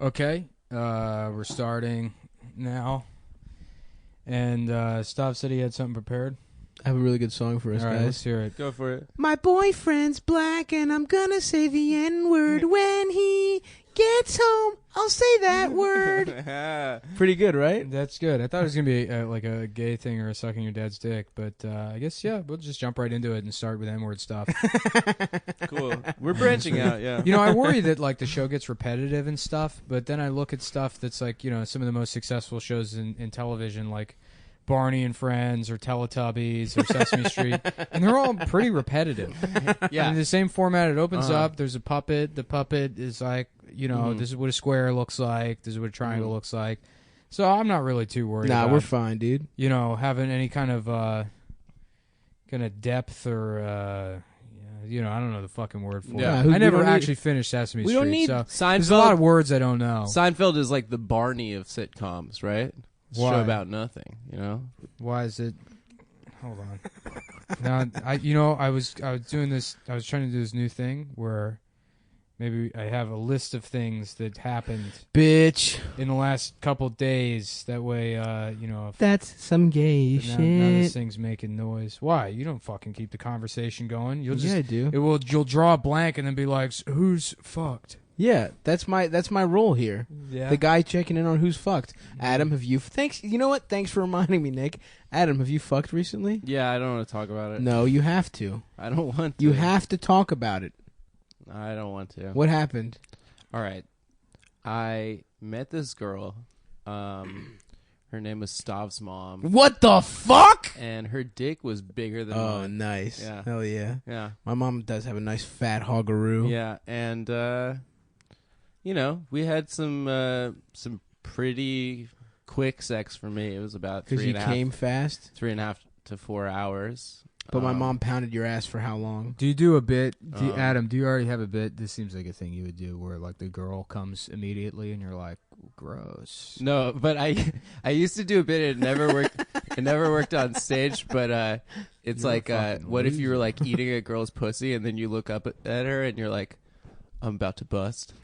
Okay, we're starting now. And Stav said he had something prepared. I have a really good song for us, All right, guys. let's hear it. Go for it. My boyfriend's black, and I'm gonna say the N-word when he gets home. I'll say that word. Pretty good, right? That's good. I thought it was going to be like a gay thing or a sucking your dad's dick, but I guess, yeah, we'll just jump right into it and start with N-word stuff. Cool. We're branching out, yeah. You know, I worry that like the show gets repetitive and stuff, but then I look at stuff that's like, you know, some of the most successful shows in television, like Barney and Friends or Teletubbies or Sesame Street, and they're all pretty repetitive. Yeah. In the same format, it opens up, there's a puppet, the puppet is like, you know, this is what a square looks like, this is what a triangle looks like. So I'm not really too worried about, we're fine, dude. you know, having any kind of depth or, you know, I don't know the fucking word for Yeah. it. I never actually finished Sesame Street, don't need so Seinfeld. there's a lot of words I don't know. Seinfeld is like the Barney of sitcoms, right? It's a Why? show about nothing, you know? Why is it? Hold on. Now, I was doing this. I was trying to do this new thing where maybe I have a list of things that happened Bitch. in the last couple days. That way, you know. If, That's some gay now shit. this thing's making noise. Why? You don't fucking keep the conversation going. You'll just. Yeah, I do. You'll draw a blank and then be like, "Who's fucked?" Yeah, that's my role here. Yeah. The guy checking in on who's fucked. Adam, have you... Thanks. You know what? Thanks for reminding me, Nick. Adam, have you fucked recently? Yeah, I don't want to talk about it. No, you have to. I don't want to. You have to talk about it. I don't want to. What happened? All right. I met this girl. Her name was Stav's mom. What the fuck? And her dick was bigger than Oh, mine. nice. Yeah. Hell yeah. Yeah. My mom does have a nice fat hoggaroo. Yeah, and you know, we had some pretty quick sex for me. It was about Because you came fast. 3.5 to 4 hours. But my mom pounded your ass for how long? Do you do a bit, Adam? Do you already have a bit? This seems like a thing you would do, where like the girl comes immediately, and you're like, "Gross." No, but I used to do a bit. It never worked. It never worked on stage. But it's You're like, a what fucking if you were like eating a girl's pussy, and then you look up at her, and you're like, "I'm about to bust."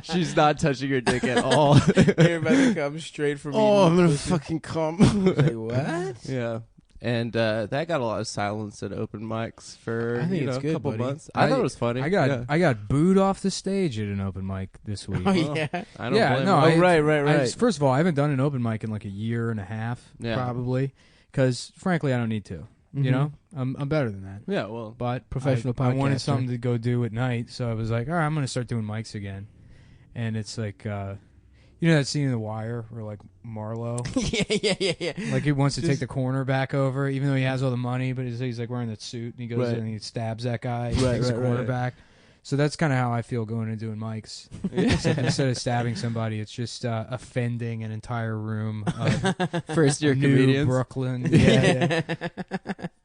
She's not touching your dick at all. You're about to come straight from I'm gonna fucking come. Say what? Yeah. And that got a lot of silence at open mics for I think it's a good, couple buddy. months. I thought it was funny. I got booed off the stage at an open mic this week. Oh, yeah. I don't Yeah, blame no, him. Right. First of all, I haven't done an open mic in like a year and a half, probably, because frankly, I don't need to. You know, I'm better than that. Yeah, well, But Professional I wanted podcaster. something to go do at night, so I was like, all right, I'm going to start doing mics again. And it's like, you know that scene in The Wire where like Marlo, yeah. like he wants to take the corner back over, even though he has all the money, but he's like wearing that suit, and he goes in and he stabs that guy, he takes the corner back. So that's kind of how I feel going and doing mics. Except instead of stabbing somebody, it's just offending an entire room of first year New comedians. Brooklyn. Yeah.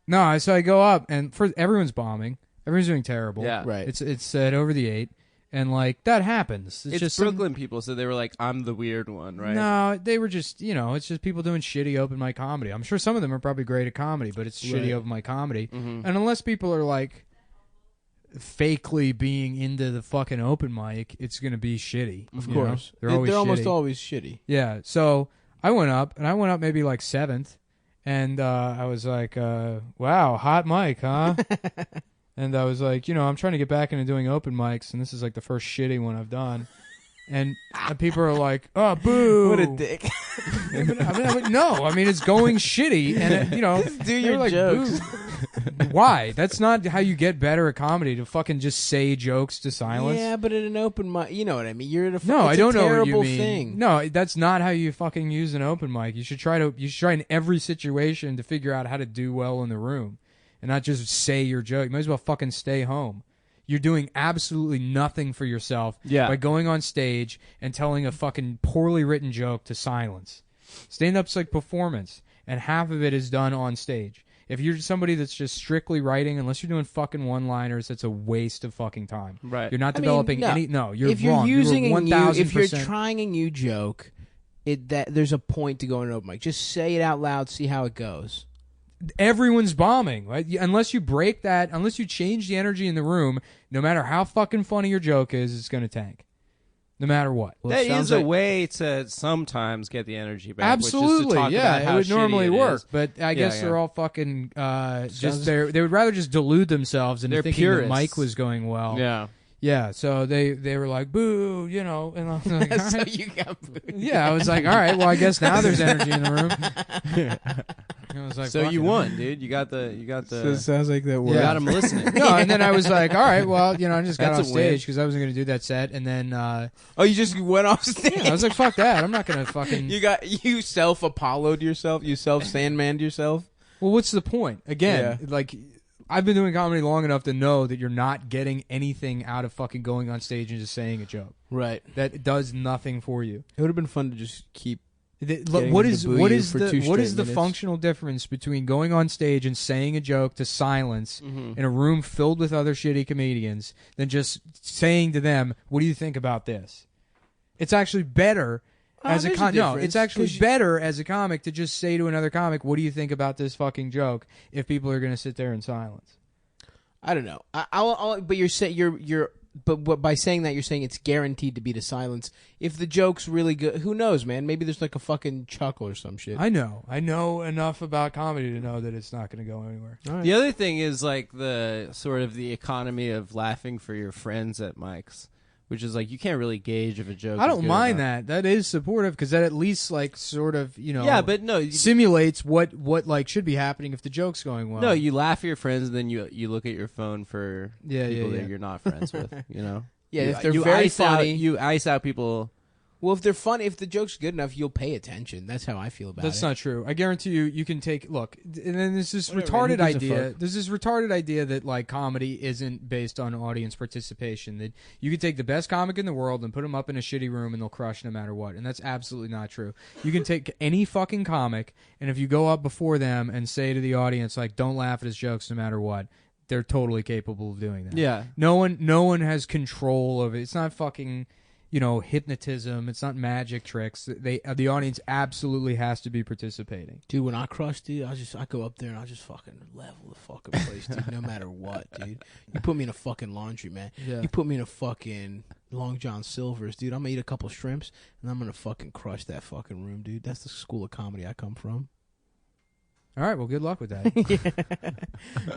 No, so I go up, and everyone's bombing. Everyone's doing terrible. Yeah. Right. It's at over the 8, and like that happens. It's just Brooklyn people, so they were like, "I'm the weird one," right? No, they were just, you know, it's just people doing shitty open mic comedy. I'm sure some of them are probably great at comedy, but it's shitty open mic comedy. Mm-hmm. And unless people are like fakely being into the fucking open mic, it's gonna be shitty. Of you course. know? They're almost shitty. always shitty. Yeah, so I went up maybe like 7th, and I was like, wow, hot mic, huh? And I was like, you know, I'm trying to get back into doing open mics, and this is like the first shitty one I've done. And people are like, oh, boo. What a dick. I mean, it's going shitty, and, you know, Just do they your were like, jokes. boo. Why? That's not how you get better at comedy, to fucking just say jokes to silence. Yeah, but at an open mic, you know what I mean. You're at a No, it's I don't a know what terrible you mean. thing. No, that's not how you fucking use an open mic. You should try in every situation to figure out how to do well in the room, and not just say your joke. You might as well fucking stay home. You're doing absolutely nothing for yourself by going on stage and telling a fucking poorly written joke to silence. Stand-up's like performance, and half of it is done on stage. If you're somebody that's just strictly writing, unless you're doing fucking one-liners, it's a waste of fucking time. Right. You're not developing any. No, you're if you're wrong. using you're a new, if you're 1000%. trying a new joke, there's a point to going to open mic. Just say it out loud, see how it goes. everyone's bombing. Right? Unless you break that, unless you change the energy in the room, no matter how fucking funny your joke is, it's going to tank. No matter what. Well, that is a way to sometimes get the energy back. Absolutely, which is to talk about how it would normally work. is. But I guess they're all fucking they would rather just delude themselves into thinking purists. the mic was going well. Yeah. Yeah, so they were like, boo, and I was like, all So right. you got booed. Yeah, I was like, all right, well, I guess now there's energy in the room. I was like, So fuck you it. won, dude. You got the. So it sounds like that You works. got him listening. No, and then I was like, all right, well, I just got That's off a win. stage because I wasn't going to do that set, and then Oh, you just went off stage. I was like, fuck that, I'm not going to fucking. You self-Apollo'd yourself. You self-Sandman'd yourself. Well, what's the point? Again, like, I've been doing comedy long enough to know that you're not getting anything out of fucking going on stage and just saying a joke. Right. That does nothing for you. It would have been fun to just keep. What him is to boo what you is for the 2 what is straight the minutes. functional difference between going on stage and saying a joke to silence Mhm. in a room filled with other shitty comedians than just saying to them, "What do you think about this?" It's actually better as a there's no. difference, It's actually 'cause you- better as a comic to just say to another comic, "What do you think about this fucking joke?" If people are going to sit there in silence. I don't know. But but by saying that, you're saying it's guaranteed to be to silence. If the joke's really good, who knows, man? Maybe there's like a fucking chuckle or some shit. I know enough about comedy to know that it's not going to go anywhere. All right. The other thing is like the sort of the economy of laughing for your friends at mics, which is like you can't really gauge if a joke. I is don't good mind or not. that. That is supportive because that at least like sort of Yeah, but no, simulates what like should be happening if the joke's going well. no, you laugh at your friends, and then you look at your phone for Yeah, people yeah. that you're not friends with. Yeah, You- if they're you very ice out- funny. you ice out people. Well, if they're funny, if the joke's good enough, you'll pay attention. That's how I feel about That's it. not true. I guarantee you can take look, and then there's this Whatever, man, retarded who gives a idea. fuck? There's this retarded idea that like comedy isn't based on audience participation. That you could take the best comic in the world and put them up in a shitty room and they'll crush no matter what. And that's absolutely not true. You can take any fucking comic, and if you go up before them and say to the audience like, "Don't laugh at his jokes no matter what," they're totally capable of doing that. Yeah, No one has control of it. It's not fucking, hypnotism. It's not magic tricks. The audience absolutely has to be participating. Dude, when I crush, dude, I go up there and I just fucking level the fucking place, dude, no matter what, dude. You put me in a fucking laundry, man. Yeah. You put me in a fucking Long John Silver's, dude. I'm gonna eat a couple shrimps and I'm gonna fucking crush that fucking room, dude. That's the school of comedy I come from. All right, well, good luck with that.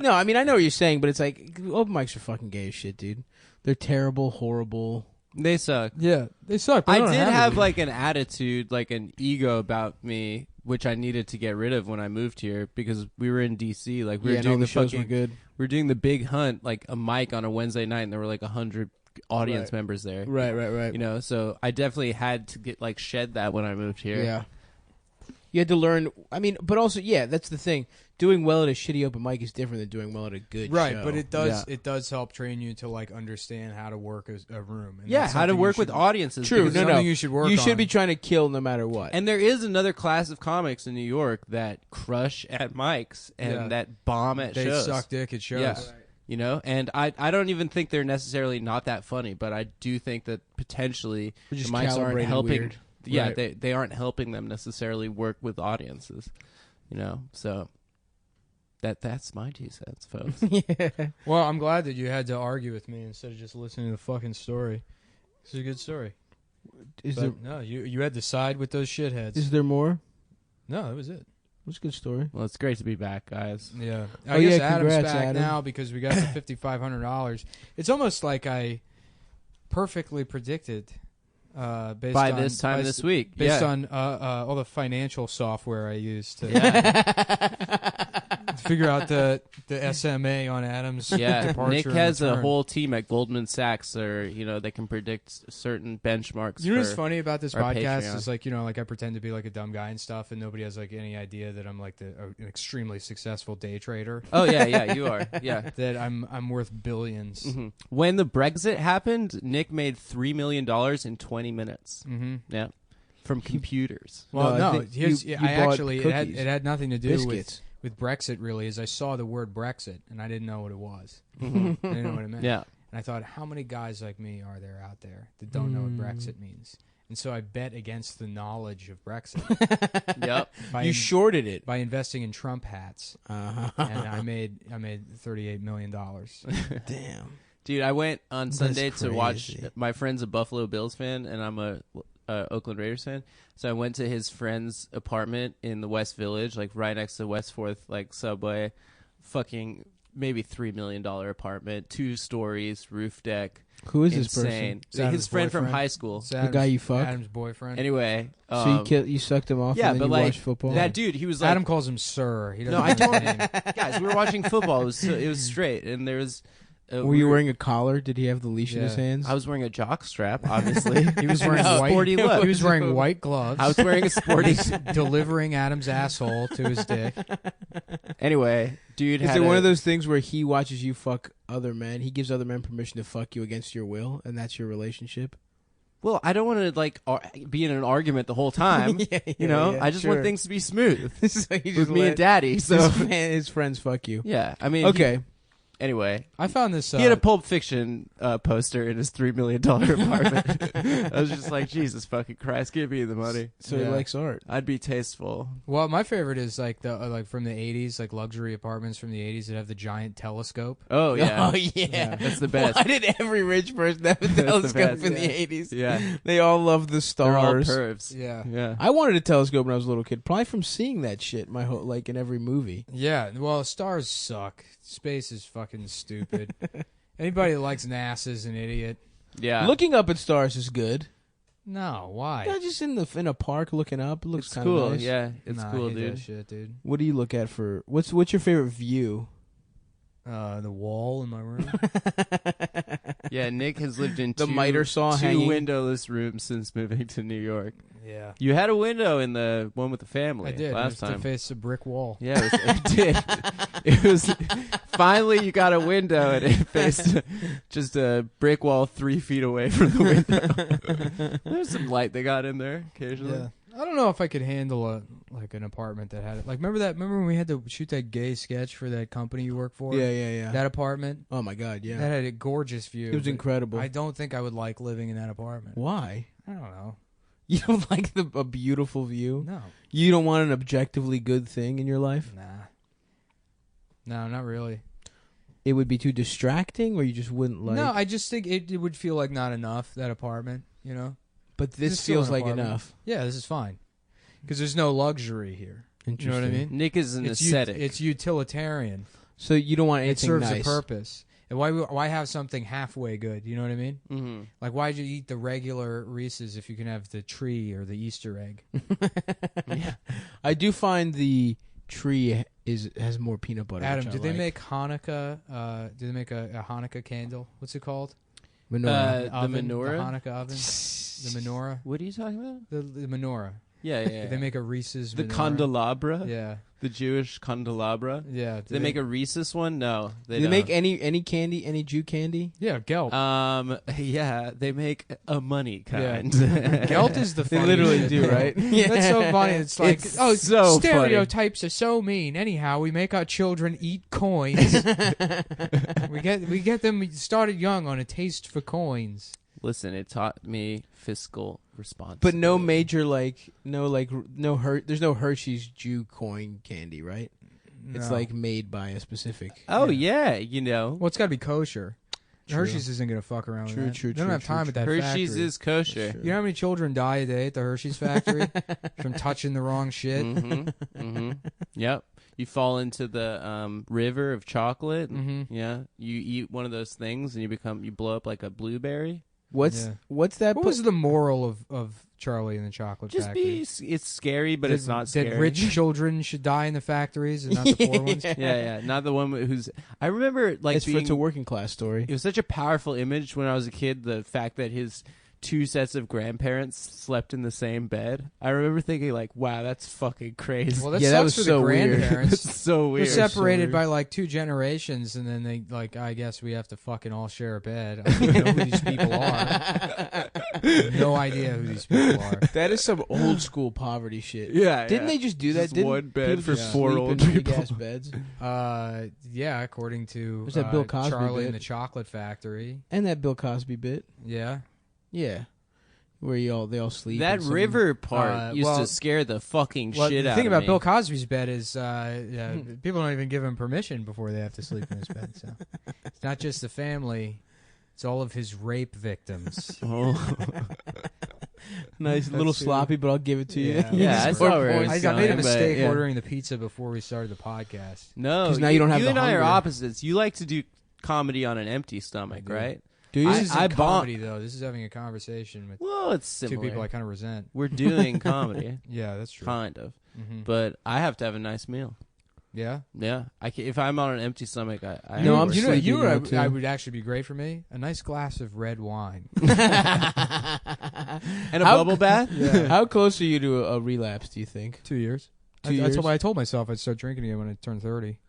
No, I mean, I know what you're saying, but it's like, open mics are fucking gay as shit, dude. They're terrible, horrible. they suck. Yeah, they suck. But I they don't did to have be. like an attitude, like an ego about me, which I needed to get rid of when I moved here because we were in DC. Like we were and all doing the the shows fucking, were good. we were doing the big hunt, like a mic on a Wednesday night, and there were like 100 audience Right. members there. Right. So I definitely had to get like shed that when I moved here. Yeah. You had to learn. I mean, but also, yeah, that's the thing. Doing well at a shitty open mic is different than doing well at a good Right, show. but it does help train you to like understand how to work a room. And Yeah, that's how to something you work with should- audiences. True, because- no, something you should work You should on. be trying to kill no matter what. And there is another class of comics in New York that crush at mics and Yeah. that bomb at They shows. suck dick at shows. Yeah. And I don't even think they're necessarily not that funny, but I do think that potentially They're the just mics aren't calibrated helping. weird. Yeah, Right. they aren't helping them necessarily work with audiences. So that's my 2 cents, folks. Yeah. Well, I'm glad that you had to argue with me instead of just listening to the fucking story. It's a good story. Is But no, you had to side with those shitheads. there more? No, that was it. It's a good story. Well, it's great to be back, guys. Yeah. Oh, I guess yeah, Adam's congrats, back Adam. now because we got the $5,500. It's almost like I perfectly predicted based By on this time by- this week, based yeah. on all the financial software I used to figure out the SMA on Adam's Yeah, departure. Nick and has a return. whole team at Goldman Sachs, or they can predict certain benchmarks. You know what's for- funny about this our podcast Patreon. is like I pretend to be like a dumb guy and stuff, and nobody has like any idea that I'm like an extremely successful day trader. Oh yeah, you are. Yeah. That I'm worth billions. Mhm. When the Brexit happened, Nick made $3 million in 20 minutes. Mm-hmm. Yeah, from computers. Well, No, I no, think here's, you I bought actually cookies. it had nothing to do Biscuits. with Brexit really. Is I saw the word Brexit and I didn't know what it was. Mhm. I didn't know what it meant. Yeah. And I thought, how many guys like me are there out there that don't know what Brexit means? And so I bet against the knowledge of Brexit. Yep. You shorted it. By investing in Trump hats. And I made $38 million. Damn. Dude, I went on Sunday That's to watch. crazy. My friend's a Buffalo Bills fan, and I'm a Oakland Raiders fan. So I went to his friend's apartment in the West Village, like right next to West 4th, like subway. Fucking maybe $3 million apartment, 2 stories, roof deck. Who is this Insane. person? His friend from high school. The guy you fuck? Adam's boyfriend. Anyway, So you sucked him off yeah, and then but you like watched football? that dude, he was like, Adam calls him Sir. He doesn't No, I know his don't. name. guys, we were watching football. It was straight, and there was. Were you wearing a collar? Did he have the leash in his Yeah. hands? I was wearing a jock strap, obviously. He was wearing white. sporty look. He was wearing white gloves. I was wearing a sporty. delivering Adam's asshole to his dick. Anyway, dude, Is had it one a- of those things where he watches you fuck other men? He gives other men permission to fuck you against your will, and that's your relationship? Well, I don't want to like be in an argument the whole time. You know, I just want things to be smooth So he with me and Daddy. So his friends fuck you. yeah, I mean, Okay. anyway, I found this. he had a Pulp Fiction poster in his $3 million apartment. I was just like, Jesus fucking Christ, give me the money. So he Yeah. likes art. I'd be tasteful. Well, my favorite is like the like from the '80s, like luxury apartments from the '80s that have the giant telescope. Oh yeah, Oh, yeah. that's the best. Why did every rich person have a the telescope best. in the Yeah. 80s? Yeah, They all love the they're all stars. pervs. Yeah. Yeah. I wanted a telescope when I was a little kid, probably from seeing that shit my whole like in every movie. Yeah. Well, stars suck. Space is fucking stupid. Anybody that likes NASA is an idiot. Yeah. Looking up at stars is good. No, why? Yeah, just in a park looking up, it looks it's kind of cool. nice. Yeah, it's Nah, I cool, hate dude. That shit, dude. What do you look at for what's your favorite view? The wall in my room. Yeah, Nick has lived in The miter saw two hanging. windowless rooms since moving to New York. Yeah. You had a window in the one with the family I did. last it was time. to face a brick wall. Yeah, it did. It was finally you got a window and it faced just a brick wall 3 feet away from the window. There's some light they got in there occasionally. Yeah. I don't know if I could handle an apartment that had it. Like, remember when we had to shoot that gay sketch for that company you work for? Yeah. That apartment? Oh my god, yeah. That had a gorgeous view. It was but incredible. I don't think I would like living in that apartment. Why? I don't know. You don't like a beautiful view? No. You don't want an objectively good thing in your life? Nah. No, not really. It would be too distracting, or you just wouldn't like. No, I just think it would feel like not enough, that apartment, you know? but This this is still feels an like apartment. enough. Yeah, this is fine. Because there's no luxury here. You know what I mean? Nick is an It's ascetic. It's utilitarian. So you don't want It anything serves nice. a purpose. And why have something halfway good? You know what I mean? mm-hmm. Like, why'd you eat the regular Reese's if you can have the tree or the Easter egg? Yeah. I do find the tree has more peanut butter. Adam, which I did they like. make Hanukkah? Did they make a Hanukkah candle? What's it called? menorah? The Oven, menorah? the Hanukkah oven, the menorah, What are you talking about? the menorah. Yeah. Did they make a Reese's? the menorah? candelabra? Yeah, The Jewish candelabra? yeah. Did they make a Reese's one? No, Do they make any candy, any Jew candy? Yeah, Gelt. Yeah, they make a money kind. Gelt is the They funny literally shit, do, though. right? That's so funny. It's like, It's oh, so stereotypes are so mean. Anyhow, we make our children eat coins. we get them started young on a taste for coins. Listen, it taught me fiscal responsibility. But no major there's no Hershey's Jew coin candy, right? It's No. like made by a specific. Oh yeah, you know, Well, it's got to be kosher. True. Hershey's isn't going to fuck around True, with that. true, They don't true, have true, time at that Hershey's factory. is kosher. True. You know how many children die a day at the Hershey's factory from touching the wrong shit? Mm-hmm. Yep. You fall into the river of chocolate. Mhm. Yeah. You eat one of those things and you blow up like a blueberry. What's that? What was the moral of Charlie and the Chocolate Just Factory? it's scary, but it's not scary. That rich children should die in the factories and not the poor ones? Yeah. Not the one who's. I remember like it's a working class story. It was such a powerful image when I was a kid. The fact that his 2 sets of grandparents slept in the same bed. I remember thinking like, "Wow, that's fucking crazy." Well, that Yeah, that sucks was for so the weird. grandparents. It's so They're weird. separated weird. by like 2 generations, and then they like, I guess we have to fucking all share a bed. I don't even know who these people are. No idea who these people are. That is some old school poverty shit. Yeah. Didn't they just do that? Just Didn't one bed people for just 4 sleep old in people? big-ass beds? Yeah, according to There's that Bill Cosby Charlie bit. and the Chocolate Factory. And that Bill Cosby bit. Yeah. Yeah. where they all sleep. That in some- river part used well- to scare the fucking Well, shit the out thing of about me. Bill Cosby's bed is people don't even give him permission before they have to sleep in his bed. So it's not just the family; it's all of his rape victims. Oh. Nice, a little That's it. sloppy, but I'll give it to you. Yeah. Yeah, I saw where it was I made a going, but, mistake yeah. ordering the pizza before we started the podcast. No, 'Cause now you don't have you the and I are hunger. opposites. You like to do comedy on an empty stomach, do. right? Do you? This isn't I comedy though. This is having a conversation with Well, it's similar. two people I kind of resent. We're doing comedy, Yeah, that's true. kind of, Mhm. but I have to have a nice meal. Yeah. Yeah, if I'm on an empty stomach, I No, have I'm to you know, work. sleeping you know, now, too. I would actually be great for me. A nice glass of red wine. and a How- bubble bath. Yeah. How close are you to a relapse? Do you think? 2 years. 2 years? I told myself I'd start drinking again when I turned 30.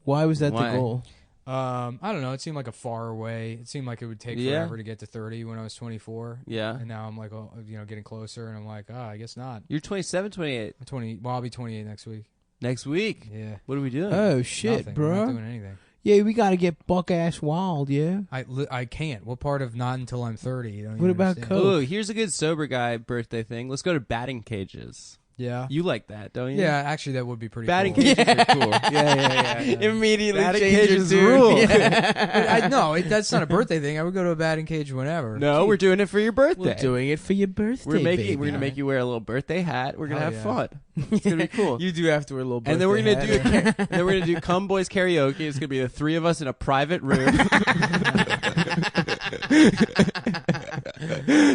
Why was that Why? the goal? I don't know. It seemed like a far away. It seemed like it would take Yeah. forever to get to 30 when I was 24. Yeah, And now I'm like, oh, getting closer, and I'm like, I guess not. you're 27, 28 I'm 20. Well, I'll be 28 next week. next week. Yeah. What are we doing? Oh shit, Nothing. We're not bro! doing anything. Yeah, we gotta get buck ass wild. Yeah. I can't. What part of not until I'm 30? You don't What even about understand. Coke? Oh, here's a good sober guy birthday thing. Let's go to batting cages. Yeah. You like that, don't you? Yeah, actually, that would be pretty Batting cool. cages are cool. Yeah. Immediately Batting change your cages tune. rule. Yeah. No, that's not a birthday thing. I would go to a batting cage whenever. No, we're doing it for your birthday. We're doing it for your birthday. We're gonna baby. make you wear a little birthday hat. We're gonna Hell have yeah. fun. It's gonna be cool. You do have to wear a little. And then we're gonna do birthday and then we're gonna do Cum Boys karaoke. It's gonna be the three of us in a private room,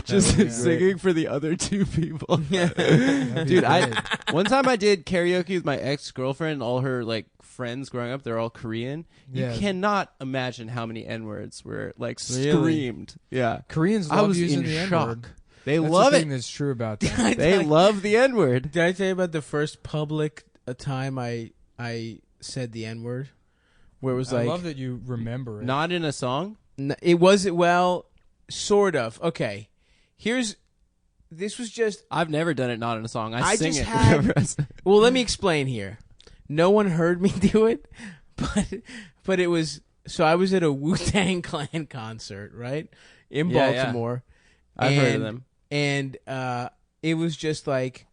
just Yeah. singing for the other two people. That'd be Dude, great. one time I did karaoke with my ex-girlfriend and all her like friends growing up. They're all Korean. Yeah. You cannot imagine how many N-words were like Really? screamed. Yeah, Koreans I love was using in the shock. N-word. They That's love the it. thing that's true about that. They love the N-word. Did I tell you about the first public time I said the N word, where it was I like love that you remember it. Not in a song. it wasn't well, sort of. Okay, this was just. I've never done it not in a song. I I sing just it. had- whenever I sing. Well, let me explain here. No one heard me do it, but it was. So I was at a Wu-Tang Clan concert, right, in Yeah, yeah. Baltimore. I've heard of And- them. And it was just like,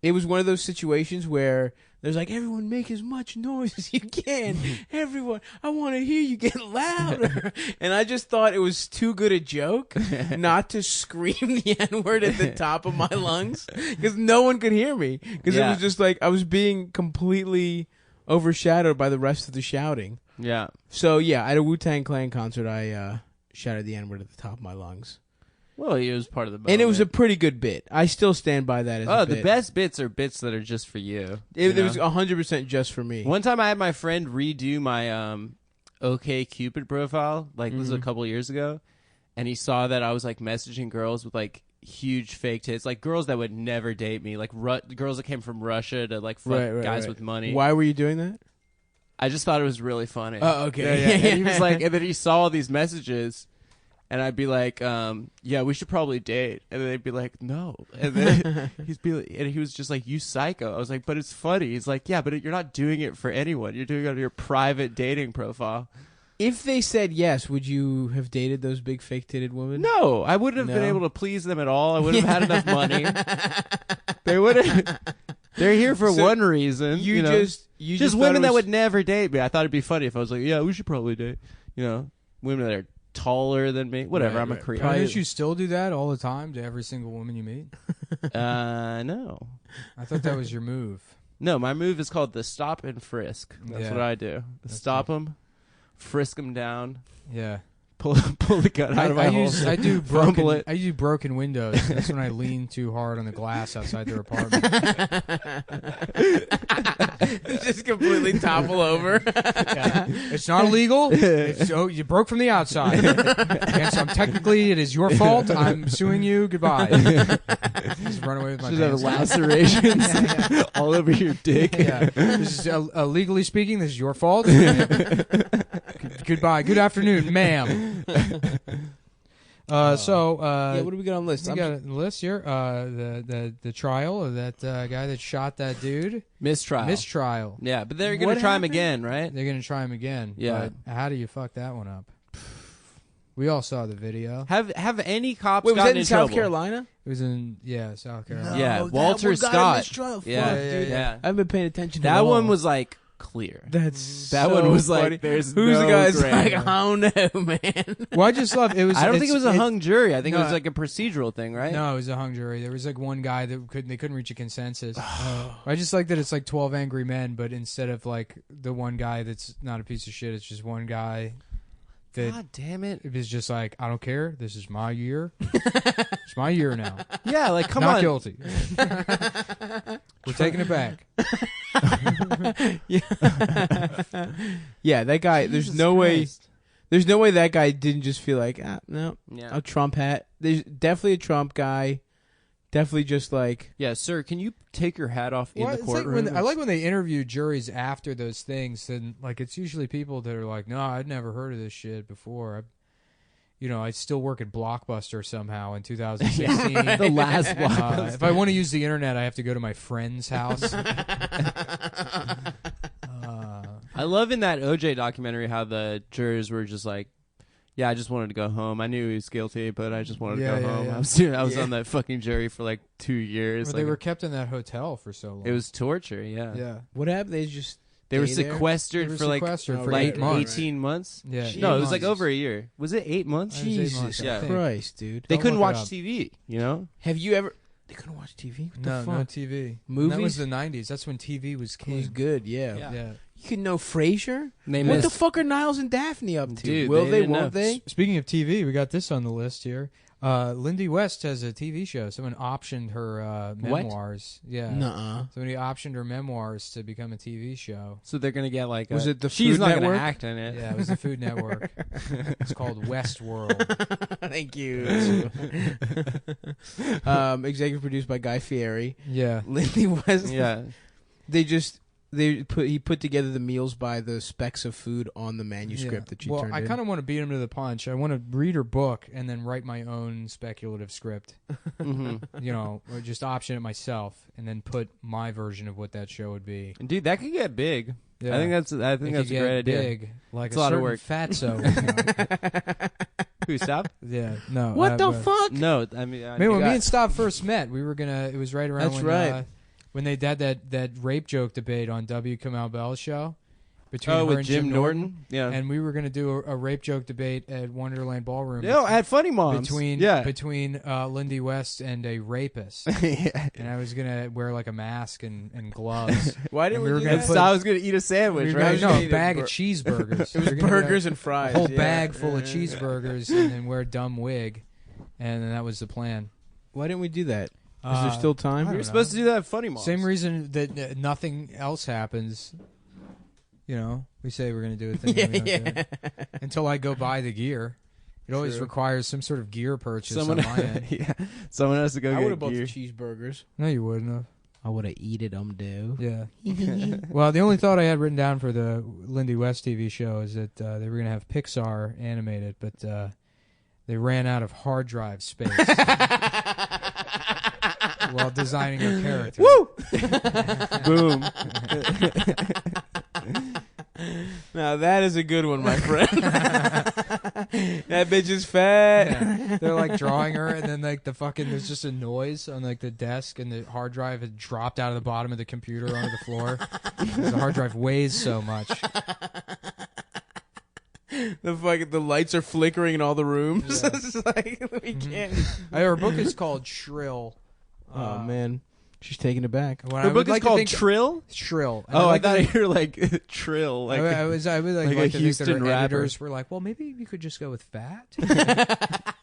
it was one of those situations where there's like, everyone make as much noise as you can. Everyone, I want to hear you get louder. And I just thought it was too good a joke not to scream the N-word at the top of my lungs because no one could hear me. Because it Yeah. was just like, I was being completely overshadowed by the rest of the shouting. Yeah. So yeah, at a Wu-Tang Clan concert, I shouted the N-word at the top of my lungs. Well, it was part of the. And it was a moment. pretty good bit. I still stand by that as a the bit. best bits are bits that are just for you. It you was know? 100% just for me. One time I had my friend redo my OK Cupid profile. Like this was a couple years ago, and he saw that I was like messaging girls with like huge fake tits, like girls that would never date me, like girls that came from Russia to like fuck guys with money. Why were you doing that? I just thought it was really funny. Oh, okay. Yeah. And he was like, and then he saw all these messages, and I'd be like, yeah, we should probably date. And then they'd be like, no. And then and he was just like, you psycho. I was like, but it's funny. He's like, yeah, but you're not doing it for anyone. You're doing it on your private dating profile. If they said yes, would you have dated those big fake-titted women? No, I wouldn't have been No. able to please them at all. I wouldn't have had enough money. They wouldn't. They're here for So one reason. You know? just just thought women it that was- would never date me. I thought it'd be funny if I was like, yeah, we should probably date. You know, women that are taller than me. Whatever. Right, I'm a right. creep. Why don't you still do that all the time to every single woman you meet? No. I thought that was your move. No, my move is called the stop and frisk. That's Yeah. what I do. Stop them, frisk them down, Yeah. pull the gun out of my hole. I do fumble broken. it. I do broken windows. That's when I lean too hard on the glass outside their apartment. just completely topple over. Yeah. It's not illegal. You broke from the outside. Technically, it is your fault. I'm suing you. Goodbye. Just run away with my Just have pants. lacerations all over your dick. Yeah. This is legally speaking. This is your fault. Goodbye. Good afternoon, ma'am. Yeah, what do we got on the list? We got a list here. The trial of that guy that shot that dude. Mistrial. Mistrial. Yeah, but they're What gonna try him happened? again, right? They're gonna try him again. Yeah. But how do you fuck that one up? We all saw the video. Have any cops Wait, was gotten that in trouble? South Carolina? It was in South Carolina. Yeah, that Walter one got him Scott. this trial. Fuck, Yeah, dude. yeah. I haven't been paying attention to That it one all. was like clear. That's That so one was funny. like, there's Who's no the guy's gray like, area. I don't know, man. Well, I just love it. Was. I don't think it was a it's- hung jury. I think it no, was like a procedural thing, right? No, it was a hung jury. There was like one guy that they couldn't reach a consensus. I just like that it's like 12 angry men, but instead of like the one guy that's not a piece of shit, it's just one guy that God damn it. is just like, I don't care. This is my year. It's my year now. Yeah, like come Not on. guilty. We're taking it back. Yeah, that guy. There's Jesus no way. Christ. There's no way that guy didn't just feel like, no, Yeah. a Trump hat. There's definitely a Trump guy. Definitely just like, Yeah, sir, can you take your hat off in Well, the it's like courtroom? I like when they interview juries after those things, and like it's usually people that are like, "No, I'd never heard of this shit before." I still work at Blockbuster somehow in 2016. The last Blockbuster. If I want to use the internet, I have to go to my friend's house. I love in that OJ documentary how the jurors were just like, yeah, I just wanted to go home. I knew he was guilty, but I just wanted to go home. Yeah. I was on that fucking jury for like 2 years. Well, they were kept in that hotel for so long. It was torture, yeah. yeah. what happened? They just They were stay there? sequestered They were for like sequestered for like 8 months. 18 months. Yeah. No, it was like months. over a year. Was it 8 months? I think it was 8 Jesus months, I Yeah. think. Christ, dude. They Don't couldn't look it watch up. TV, you know? Have you ever? They couldn't watch TV. What the No, fuck? no TV. And Movies? that was the 90s. That's when TV was It was king. good. Yeah. Yeah. You can know Frasier. They What missed. the fuck are Niles and Daphne up to? Dude, Will they they? didn't Won't know. they? Speaking of TV, we got this on the list here. Lindy West has a TV show. Someone optioned her memoirs. Yeah. Nuh-uh. Somebody optioned her memoirs to become a TV show. So they're going to get like Was it the She's Food not going Network? to act in it. Yeah, it was the Food Network. It's called Westworld. Thank you. Executive produced by Guy Fieri. Yeah. Lindy West. Yeah. He put together the meals by the specs of food on the manuscript that she well, turned I in. kind of want to beat him to the punch. I want to read her book and then write my own speculative script. Or just option it myself and then put my version of what that show would be. And dude, that could get big. Yeah. I think that's It a could great get idea. big, like It's a lot of certain work. fatso. Who stop? Yeah, no. What the but- fuck? No, I mean Man, when got- me and Stav first met, we were gonna. It was right around That's when, right. When they had that rape joke debate on W. Kamau Bell's show between her with and Jim Norton? Yeah. and we were gonna do a rape joke debate at Wonderland Ballroom. No, at Funny Moms. between yeah. Lindy West and a rapist, Yeah. and I was gonna wear like a mask and gloves. Why didn't And we were we do gonna that? put- So I was going to eat a sandwich, We were right? gonna- no, Eat a a bag bur- of cheeseburgers. It was We were gonna burgers get and fries. a whole yeah. bag full of cheeseburgers and then wear a dumb wig, and then that was the plan. Why didn't we do that? Is there still I time? don't We were know. supposed to do that at Funny Moms. Same reason that nothing else happens. We say we're going to do a thing. and we don't do it. Until I go buy the gear. It always True. requires some sort of gear purchase Someone, on my end. yeah, someone has to go I would get have bought gear. the cheeseburgers. No, you wouldn't have. I would have eated them, dude. Yeah. Well, the only thought I had written down for the Lindy West TV show is that they were going to have Pixar animated, but they ran out of hard drive space while designing her character. Woo! Boom. Now that is a good one, my friend. That bitch is fat. Yeah. They're like drawing her, and then like there's just a noise on like the desk, and the hard drive had dropped out of the bottom of the computer onto the floor. 'Cause the hard drive weighs so much. The lights are flickering in all the rooms. Yeah. It's like we can't. Her book is called Shrill. Oh man, she's taking it back. What Her I book would is like to called think- Trill? Shrill. And Oh, I like to thought think- you were like Trill. Like I would like a like to think that Houston her rapper. editors were like, well, maybe we could just go with fat.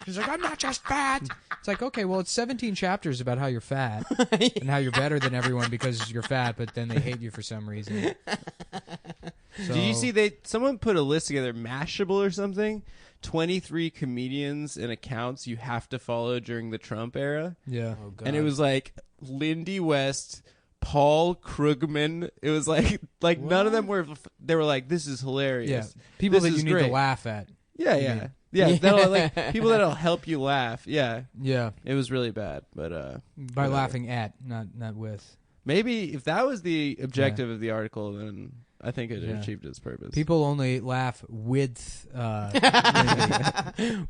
She's like, I'm not just fat. It's like, okay, well, it's 17 chapters about how you're fat and how you're better than everyone because you're fat, but then they hate you for some reason. So, Did you see someone put a list together, Mashable or something? 23 comedians and accounts you have to follow during the Trump era. Yeah. Oh god. And it was like Lindy West, Paul Krugman. It was like none of them were. They were like, "This is hilarious." Yeah. People This that is you need great. to laugh at. Yeah, You yeah, mean. yeah. That'll, like people that'll help you laugh. Yeah, Yeah. it was really bad, but By whatever. laughing at, not with. maybe if that was the objective of the article, then I think it Yeah. achieved its purpose. People only laugh with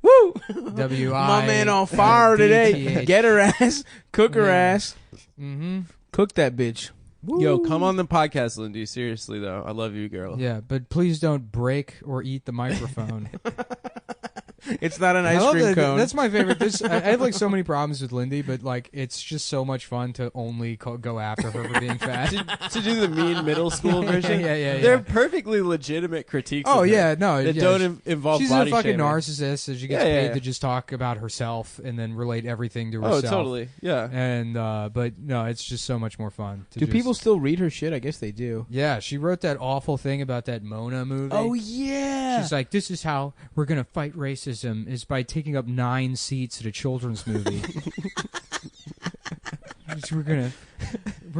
Woo! W-I. My man on fire today. DTH. Get her ass. Cook her Yeah. ass. Mm-hmm. Cook that bitch. Yo, come on the podcast, Lindy. Seriously though, I love you, girl. Yeah, but please don't break or eat the microphone. It's not an I ice love cream that- cone. That's my favorite. I have like so many problems with Lindy, but like it's just so much fun to only go after her for being fat. To do the mean middle school version. Yeah. They're perfectly legitimate critiques. Oh of her yeah, no, that yeah, don't involve she's body a fucking shaming. narcissist, so she gets Yeah, paid yeah. to just talk about herself and then relate everything to Oh, herself. totally. Yeah. And but no, it's just so much more fun. To Do just- people still read her shit? I guess they do. Yeah, she wrote that awful thing about that Mona movie. Oh yeah. She's like, this is how we're gonna fight racism is by taking up 9 seats at a children's movie. we're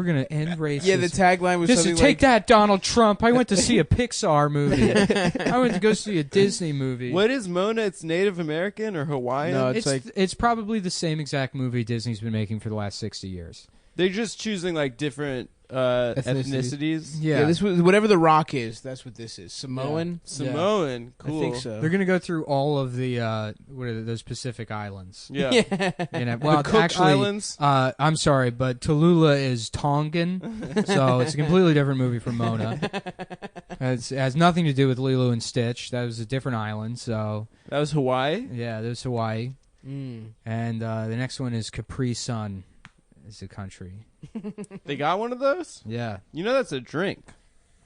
gonna end racism. Yeah, the tagline was This something is take like, that, Donald Trump. I went to see a Pixar movie. I went to go see a Disney movie. What is Mona? It's Native American or Hawaiian? No, It's like it's probably the same exact movie Disney's been making for the last 60 years. They're just choosing like different ethnicities. yeah. This was whatever The Rock is. That's what this is. Samoan. Samoan. Cool. I think so. They're gonna go through all of the what are those Pacific islands. Yeah. You know, well, the Cook actually, Islands. I'm sorry, but Tallulah is Tongan, so it's a completely different movie from Mona. It has nothing to do with Lilo and Stitch. That was a different island. So That was Hawaii. yeah, there's Hawaii, Mm. and the next one is Capri Sun, is the country. They got one of those. Yeah, You know that's a drink.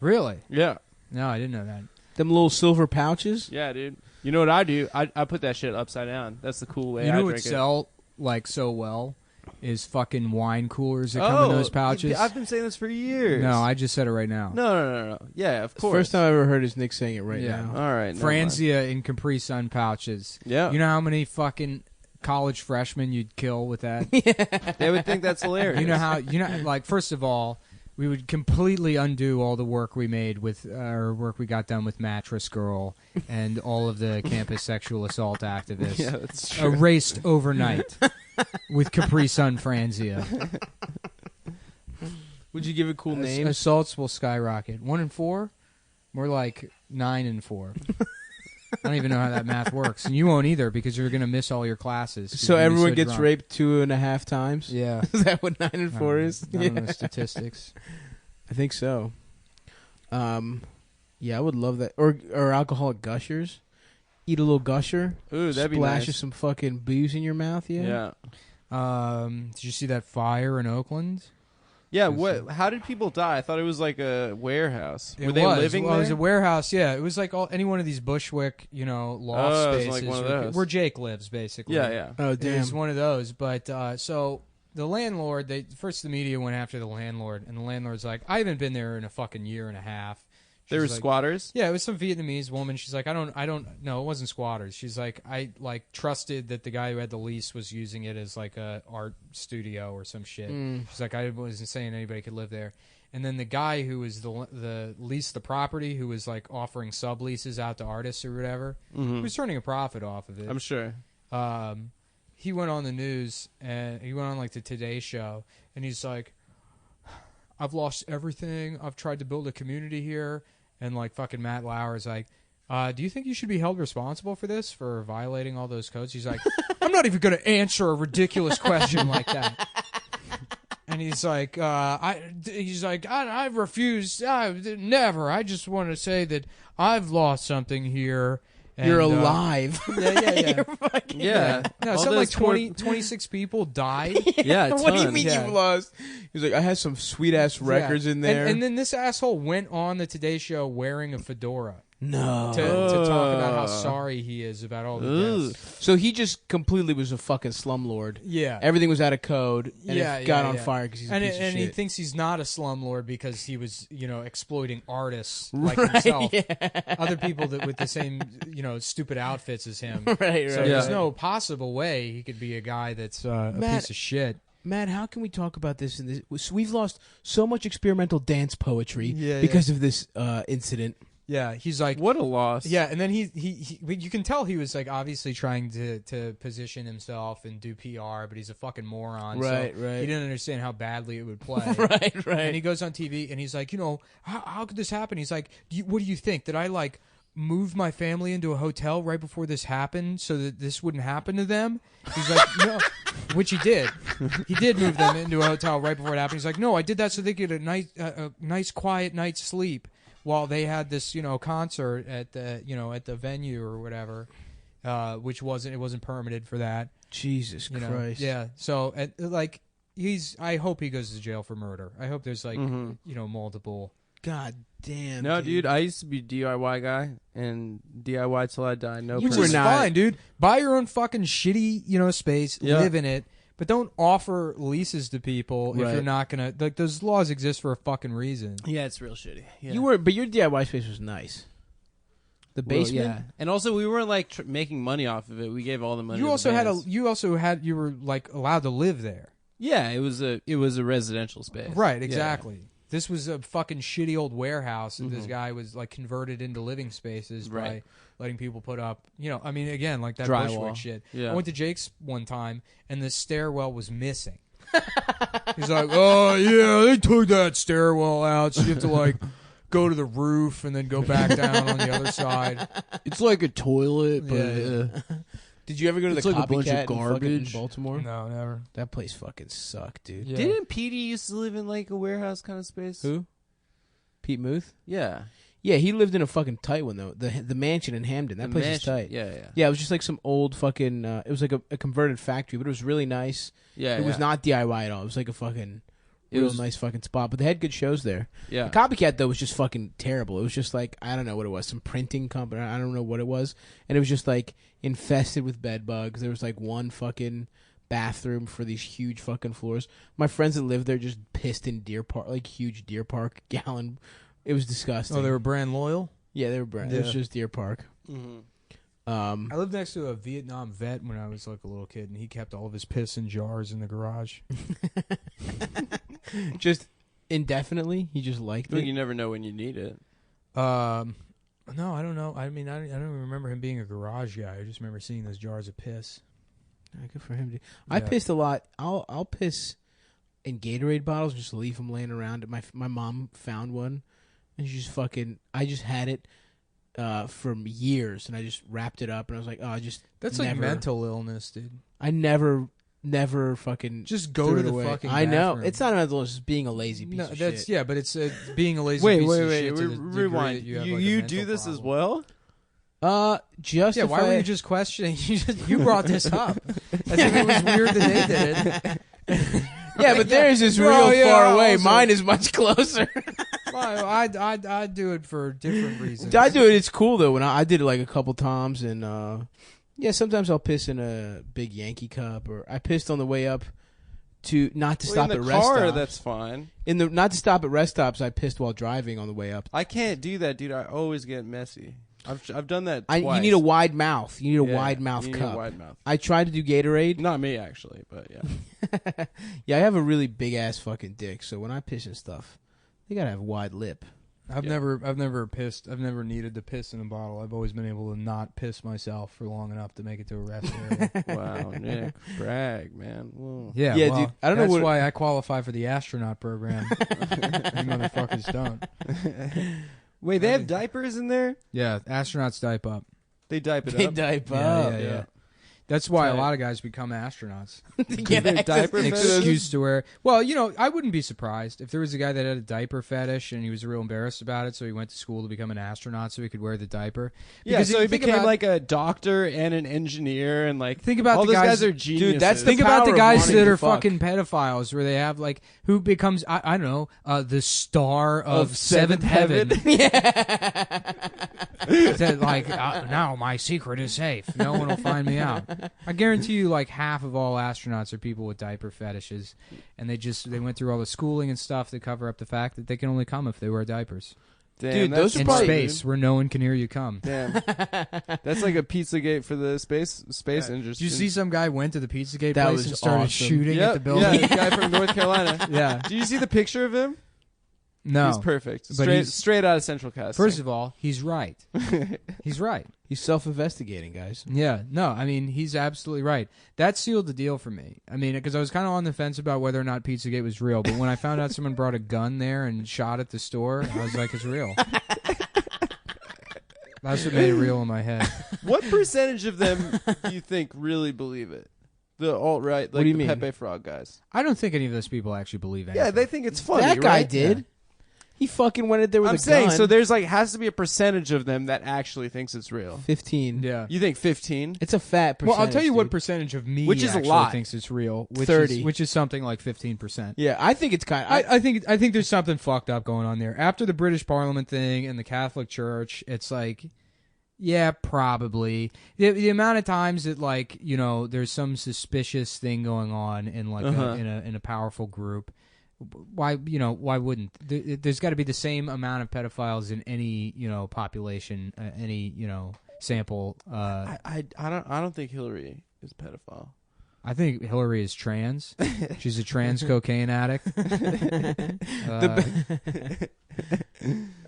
really? Yeah. No, I didn't know that. Them little silver pouches. Yeah, dude. You know what I do? I put that shit upside down. That's the cool way You I know what drink it. sell like so well is fucking wine coolers that come in those pouches. I've been saying this for years. No, I just said it right now. No. Yeah, of course. First time I ever heard is Nick saying it right Yeah. now. All right. never mind. Franzia in Capri Sun pouches. Yeah. You know how many fucking college freshmen you'd kill with that? They would think that's hilarious. You know how like first of all, we would completely undo all the work we made with work we got done with Mattress Girl and all of the campus sexual assault activists. Yeah, that's true. Erased overnight with Capri Sun Franzia. Would you give it cool names? Assaults will skyrocket. 1 in 4, more like 9 in 4. I don't even know how that math works, and you won't either because you're gonna miss all your classes. 'cause So you're gonna be everyone gets drunk. raped 2.5 times. Yeah. Is that what 9 and I 4 don't is? know. I don't know statistics. I think so. Yeah, I would love that. Or alcoholic gushers. Eat a little gusher. Ooh, that'd be Splash nice. of some fucking booze in your mouth. Yeah. Did you see that fire in Oakland? Yeah. What? How did people die? I thought it was like a warehouse. Were It they was. living Well, there? it was a warehouse. Yeah, it was like any one of these Bushwick, loft Oh, it was spaces like one of where- those. where Jake lives, basically. Yeah. Oh, It damn. was one of those. But so the landlord, first the media went after the landlord, and the landlord's like, I haven't been there in a fucking year and a half. There were She's like, squatters. Yeah, it was some Vietnamese woman. She's like, I don't no, it wasn't squatters. She's like, I trusted that the guy who had the lease was using it as like a art studio or some shit. She's like, I wasn't saying anybody could live there. And then the guy who was the leased the property, who was like offering subleases out to artists or whatever, he was turning a profit off of it. I'm sure. He went on the news and he went on like the Today Show, and he's like, I've lost everything. I've tried to build a community here. And like fucking Matt Lauer's like, do you think you should be held responsible for this, for violating all those codes? He's like, I'm not even going to answer a ridiculous question like that. And he's like, I refuse. Never. I just want to say that I've lost something here. And, You're alive. Yeah. You're fucking Yeah. No, All something like those poor- 26 people died. Yeah. A What do you ton. mean Yeah. you've lost? He's like, I had some sweet ass records Yeah. in there. And then this asshole went on the Today Show wearing a fedora no. to talk about how sorry he is about all the Ugh. deaths. So he just completely was a fucking slumlord. Yeah. Everything was out of code, and Yeah, it got yeah, on yeah. fire because he's a And piece of he shit. thinks he's not a slumlord because he was, exploiting artists like Right, himself. yeah. Other people that with the same, stupid outfits as him. Right. So Yeah. there's no possible way he could be a guy that's a Matt- piece of shit. Matt, how can we talk about this? We've lost so much experimental dance poetry Yeah, because of this incident. Yeah, he's like, what a loss. yeah, and then he you can tell he was like obviously trying to position himself and do PR, but he's a fucking moron. Right, so right. He didn't understand how badly it would play. Right. And he goes on TV and he's like, how could this happen? He's like, what do you think? Did I like move my family into a hotel right before this happened so that this wouldn't happen to them? He's like, no, which he did. He did move them into a hotel right before it happened. He's like, no, I did that so they could get a nice quiet night's sleep while they had this, concert at the venue or whatever, which wasn't permitted for that. Jesus Christ. Yeah. So I hope he goes to jail for murder. I hope there's multiple. God damn. No, dude, I used to be a DIY guy, and DIY till I die. No, Which permit. is fine, dude. Buy your own fucking shitty, space. Yeah. Live in it. But don't offer leases to people if you're not gonna. Like, those laws exist for a fucking reason. Yeah, it's real shitty. Yeah. But your DIY space was nice. The basement. Well, yeah, and also we weren't like making money off of it. We gave all the money. You to also the had bands. you were like allowed to live there. Yeah, it was a residential space. Right. Exactly. Yeah. This was a fucking shitty old warehouse, and this guy was like converted into living spaces by letting people put up, again, like that drywall Bushwick shit. Yeah. I went to Jake's one time, and the stairwell was missing. He's like, oh, yeah, they took that stairwell out, so you have to, like, go to the roof and then go back down on the other side. It's like a toilet, but... Yeah. Did you ever go to the It's like a bunch of Copycat in fucking garbage. Baltimore? No, never. That place fucking sucked, dude. Yeah. Didn't Petey used to live in like a warehouse kind of space? Who? Pete Muth? Yeah. Yeah, he lived in a fucking tight one, though. The mansion in Hamden. That place is tight. Yeah. Yeah, it was just like some old fucking... it was like a converted factory, but it was really nice. Yeah. It was not DIY at all. It was like a fucking... nice fucking spot, but they had good shows there. Yeah. The Copycat, though, was just fucking terrible. It was just like, I don't know what it was, some printing company, I don't know what it was, and it was just like infested with bed bugs. There was like one fucking bathroom for these huge fucking floors. My friends that lived there just pissed in Deer Park, like huge Deer Park gallon. It was disgusting. Oh, they were brand loyal? Yeah, they were brand. It was just Deer Park. Mm-hmm. I lived next to a Vietnam vet when I was like a little kid, and he kept all of his piss in jars in the garage. Just indefinitely, he just liked But it. you never know when you need it. No, I don't know. I mean, I don't even remember him being a garage guy. I just remember seeing those jars of piss. Good for him. I pissed a lot. I'll piss in Gatorade bottles and just leave them laying around. My mom found one, and she just fucking. I just had it for years, and I just wrapped it up, and I was like, oh, That's never, like mental illness, dude. I never fucking just go threw to it the away. fucking I know bathroom. it's not mental illness. It's being a lazy piece of shit. Yeah, but it's being a lazy Wait, piece of shit. To the degree rewind. that you have, You like, a do mental this as problem. well? Just Yeah, if why were I- you just questioning? You brought this up. I think it was weird that they did it. Yeah, but theirs is real far away. also- Mine is much closer. Well, I'd do it for different reasons. I do it. It's cool though. When I did it like a couple times, and yeah, sometimes I'll piss in a big Yankee cup, or I pissed on the way up to not to stop in at the rest car, stops. that's fine. Not to stop at rest stops. I pissed while driving on the way up. I can't do that, dude. I always get messy. I've done that twice. You need a wide mouth. You need a Yeah, wide mouth you need cup. a wide mouth. I tried to do Gatorade. Not me, actually, but yeah. Yeah, I have a really big ass fucking dick. So when I piss and stuff, they gotta have a wide lip. I've never pissed. I've never needed to piss in a bottle. I've always been able to not piss myself for long enough to make it to a rest area. Wow, Nick, brag, man. Whoa. Yeah, Yeah, well, dude, I don't know that's what- why I qualify for the astronaut program. You motherfuckers don't. Wait, they have diapers in there? Yeah, astronauts dipe up. They dipe it They up. dipe Yeah, up. yeah. That's why a Tight. lot of guys become astronauts. To get Their access diaper to fetish? those- Excuse to wear. Well, I wouldn't be surprised if there was a guy that had a diaper fetish and he was real embarrassed about it, so he went to school to become an astronaut so he could wear the diaper. Yeah, Because so if he you think became about- like a doctor and an engineer, and like Think about all the those guys- guys are geniuses. that's the Think about power the of guys wanting that to are fuck. fucking pedophiles, where they have like who becomes I don't know the star of Seventh Heaven. That, like now my secret is safe. No one will find me out. I guarantee you, like half of all astronauts are people with diaper fetishes, and they went through all the schooling and stuff to cover up the fact that they can only come if they wear diapers. Damn, Dude, that's those are In probably- space, where no one can hear you come. Damn, that's like a Pizzagate for the space industry. Did you see some guy went to the Pizzagate That place was and started awesome. shooting Yep, at the building? Yeah, the guy from North Carolina. Yeah. Did you see the picture of him? No. He's perfect. But Straight out of Central Casting. First of all, he's right. He's right. He's self-investigating, guys. Yeah, no, I mean, he's absolutely right. That sealed the deal for me. I mean, because I was kind of on the fence about whether or not Pizzagate was real, but when I found out someone brought a gun there and shot at the store, I was like, it's real. That's what made it real in my head. What percentage of them do you think really believe it? The alt-right, like What do you the mean? Pepe Frog guys. I don't think any of those people actually believe anything. Yeah, they think it's funny, That guy right? did. Yeah. He fucking went in there with I'm a saying, gun. so there's like has to be a percentage of them that actually thinks it's real. 15. Yeah. You think 15? It's a fat percentage. Well, I'll tell you what dude. percentage of me Which is a actually lot. thinks it's real. 30. Which is something like 15%. Yeah, I think it's kind of... I think there's something fucked up going on there. After the British Parliament thing and the Catholic Church, it's like, yeah, probably. The amount of times that, like, you know, there's some suspicious thing going on in like in a powerful group. Why wouldn't there's got to be the same amount of pedophiles in any population, any sample. I don't think Hillary is a pedophile. I think Hillary is trans. She's a trans cocaine addict.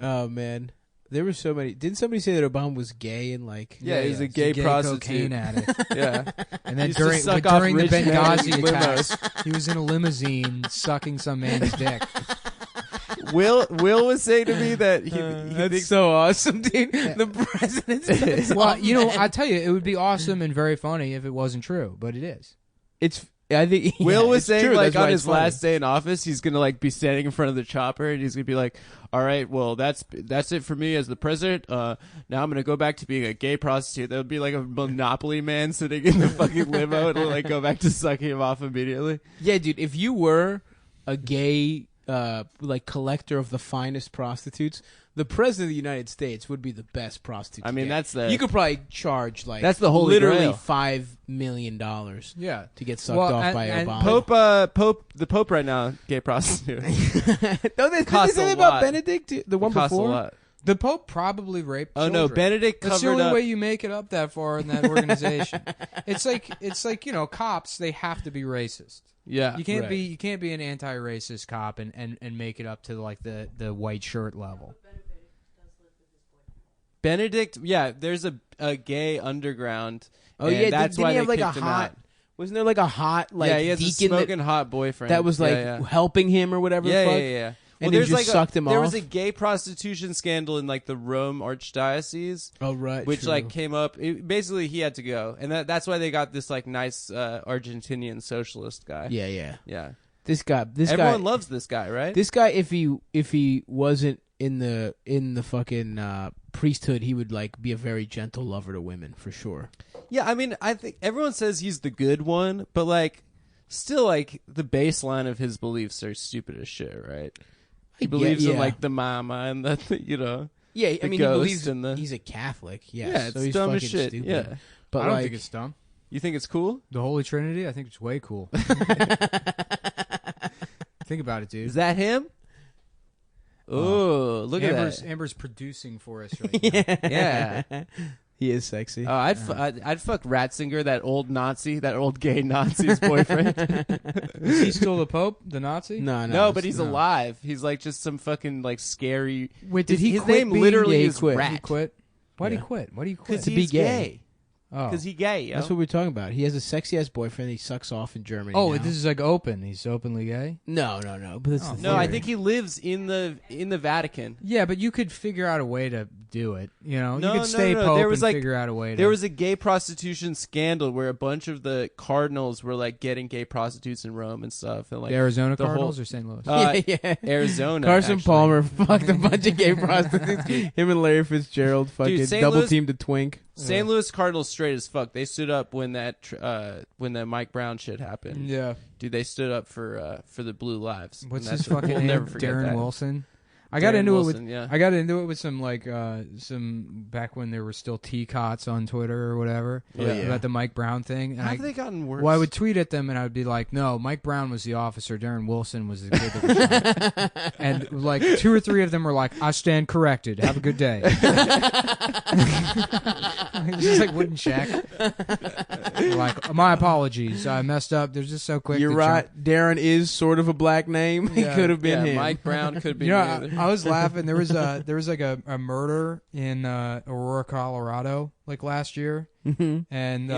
Oh, man. There were so many... Didn't somebody say that Obama was gay and like... Yeah, he's a he's gay prostitute. cocaine addict. Yeah. And then Used to during suck off the rich men Benghazi in attacks, he was in a limousine sucking some man's dick. Will was saying to me that he That's thinks so awesome, dude. The president's... Well, I tell you, it would be awesome and very funny if it wasn't true, but it is. It's... I think... Will was it's saying true. like That's why on it's his funny. last day in office, he's gonna like be standing in front of the chopper and he's gonna be like, "All right, well that's it for me as the president. Now I'm gonna go back to being a gay prostitute." That would be like a Monopoly man sitting in the fucking limo and like go back to sucking him off immediately. Yeah, dude, if you were a gay like collector of the finest prostitutes, the president of the United States would be the best prostitute. I to mean, get. that's the you could probably charge like That's the holy literally grail. $5 million Yeah. to get sucked Well, off and- by and Obama. the Pope right now, gay prostitute. Don't they Costs say a that about lot. Benedict, the one Costs before? a lot. The Pope probably raped Oh children. no, Benedict That's the covered only up. way you make it up that far in that organization. It's like cops, they have to be racist. Yeah, You can't Right. be an anti-racist cop and make it up to like the white shirt level. Benedict. Yeah, there's a gay underground. Oh and yeah, that's didn't why he have they like a kicked him hot? out. Wasn't there like a hot like yeah, he has a deacon smoking hot boyfriend that was like yeah. helping him or whatever? Yeah, the fuck? yeah. And Well, he just sucked him there off? was a gay prostitution scandal in like the Rome Archdiocese, Oh right, which true. like came up. Basically, he had to go, and that's why they got this like nice Argentinian socialist guy. yeah. yeah. This guy, Everyone loves this guy, right? this guy. If he wasn't in the fucking priesthood, he would like be a very gentle lover to women for sure. Yeah, I mean, I think everyone says he's the good one, but like, still, like the baseline of his beliefs are stupid as shit, right? He believes in like the mama and the Yeah, I the mean, he ghost believes and the- he's a Catholic. Yes, Yeah, it's so he's dumb as fucking shit. Stupid. Yeah, But I don't like, think it's dumb. you think it's cool? The Holy Trinity, I think it's way cool. Think about it, dude. Is that him? Oh, look at that! Amber's producing for us right now. Yeah. he is sexy. Oh, I'd fuck Ratzinger, that old Nazi, that old gay Nazi's boyfriend. Is he still the Pope, the Nazi? no, No, but he's no. alive. He's like just some fucking like scary. Wait, did he his quit name being literally gay? is quit. Rat. He quit. Why'd Yeah. he quit? Why do you quit? Because To be he's gay. gay. Oh, Because he gay. Yo. That's what we're talking about. He has a sexy ass boyfriend. He sucks off in Germany. oh, now. this is like open. He's openly gay. no. But it's Oh, the No, I theory. think he lives in the Vatican. Yeah, but you could figure out a way to do it. You know, No, you no, could stay no, Pope there was, and like- figure out a way. There was a gay prostitution scandal where a bunch of the cardinals were like getting gay prostitutes in Rome and stuff, and like the Arizona the whole- Cardinals or St. Louis. yeah. Arizona. Carson actually. Palmer fucked a bunch of gay prostitutes. Him and Larry Fitzgerald fucking St. double Louis- teamed a twink. St. Louis Cardinals straight as fuck. They stood up when the Mike Brown shit happened. Yeah. Dude, they stood up for the Blue Lives. What's And his that's- fucking we'll name? never forget Darren that. Wilson. I got Darren into Wilson, it with yeah. I got into it with some some back when there were still T-Cots on Twitter or whatever about the Mike Brown thing. And How have they gotten worse? Well, I would tweet at them and I would be like, "No, Mike Brown was the officer. Darren Wilson was the kid that was shot." And like 2 or 3 of them were like, "I stand corrected. Have a good day." Just like wouldn't check. Like, my apologies. I messed up. They're just so quick. You're right. Darren is sort of a black name. He could have been him. Mike Brown could be. You know, I was laughing. There was like a murder in Aurora, Colorado, like last year, and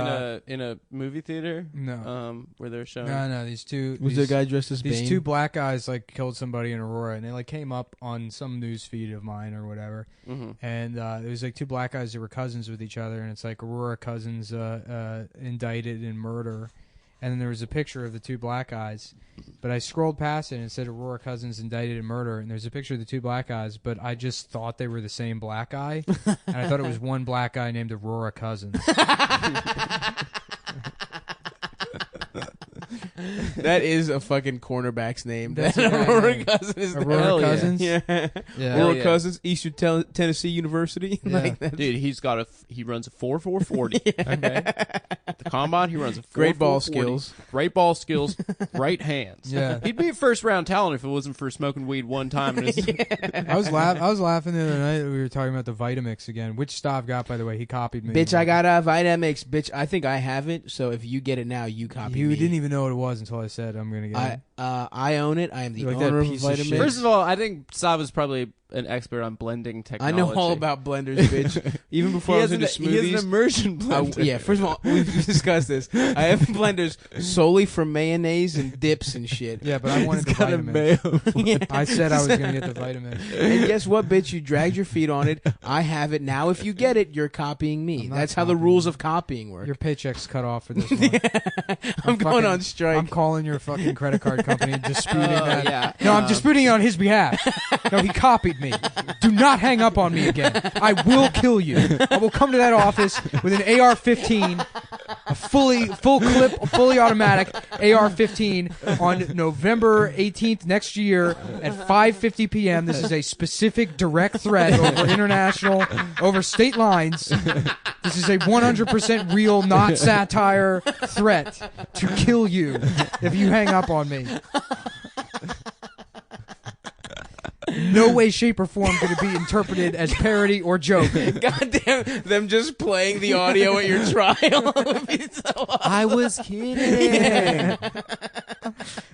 in a movie theater. No, where they're showing. No. These there a guy dressed as these Bane? 2 black guys like killed somebody in Aurora, and they like came up on some news feed of mine or whatever. And there was like 2 black guys that were cousins with each other, and it's like Aurora cousins indicted in murder. And then there was a picture of the 2 black guys, but I scrolled past it and it said Aurora cousins indicted in murder, and there's a picture of the 2 black guys, but I just thought they were the same black guy, and I thought it was one black guy named Aurora Cousins. That is a fucking cornerback's name. That's Aurora name. Cousins. Aurora Cousins? Yeah. Aurora Cousins, Eastern Tennessee University. Yeah. Like that. Dude, he runs a 4.40. Okay. The combine, he runs a 4.40. Great ball skills. Great ball skills. Right hands. Yeah. He'd be a first round talent if it wasn't for smoking weed one time. In his I was laughing the other night. We were talking about the Vitamix again, which Stav got, by the way. He copied me. Bitch, I got a Vitamix. Bitch, I think I have it, so if you get it now, you copy me. You didn't even know what it was until I said I'm going to get it. I own it. I am the Like that owner of piece of Vitamix. shit. First of all, I think Sav is probably an expert on blending I technology. know all about blenders, bitch. Even before I was into smoothies. He has an immersion blender. Yeah, first of all, we've discussed this. I have blenders solely for mayonnaise and dips and shit. Yeah, but I wanted the got a Vitamix. Yeah. I said I was going to get the Vitamix. And guess what, bitch? You dragged your feet on it. I have it. Now if you get it, you're copying me. I'm not That's how the copying rules you. of copying work. Your paycheck's cut off for this month. I'm going on strike. I'm calling your fucking credit card company, disputing that. yeah. No, I'm disputing it on his behalf. No, he copied me. Do not hang up on me again. I will kill you. I will come to that office with an AR-15, a full clip, fully automatic AR-15 on November 18th next year at 5:50 p.m. This is a specific direct threat over state lines. This is a 100% real, not satire threat to kill you if you hang up on me. No way, shape, or form could it be interpreted as parody or joke. Goddamn, them just playing the audio at your trial would be so awesome. I was kidding.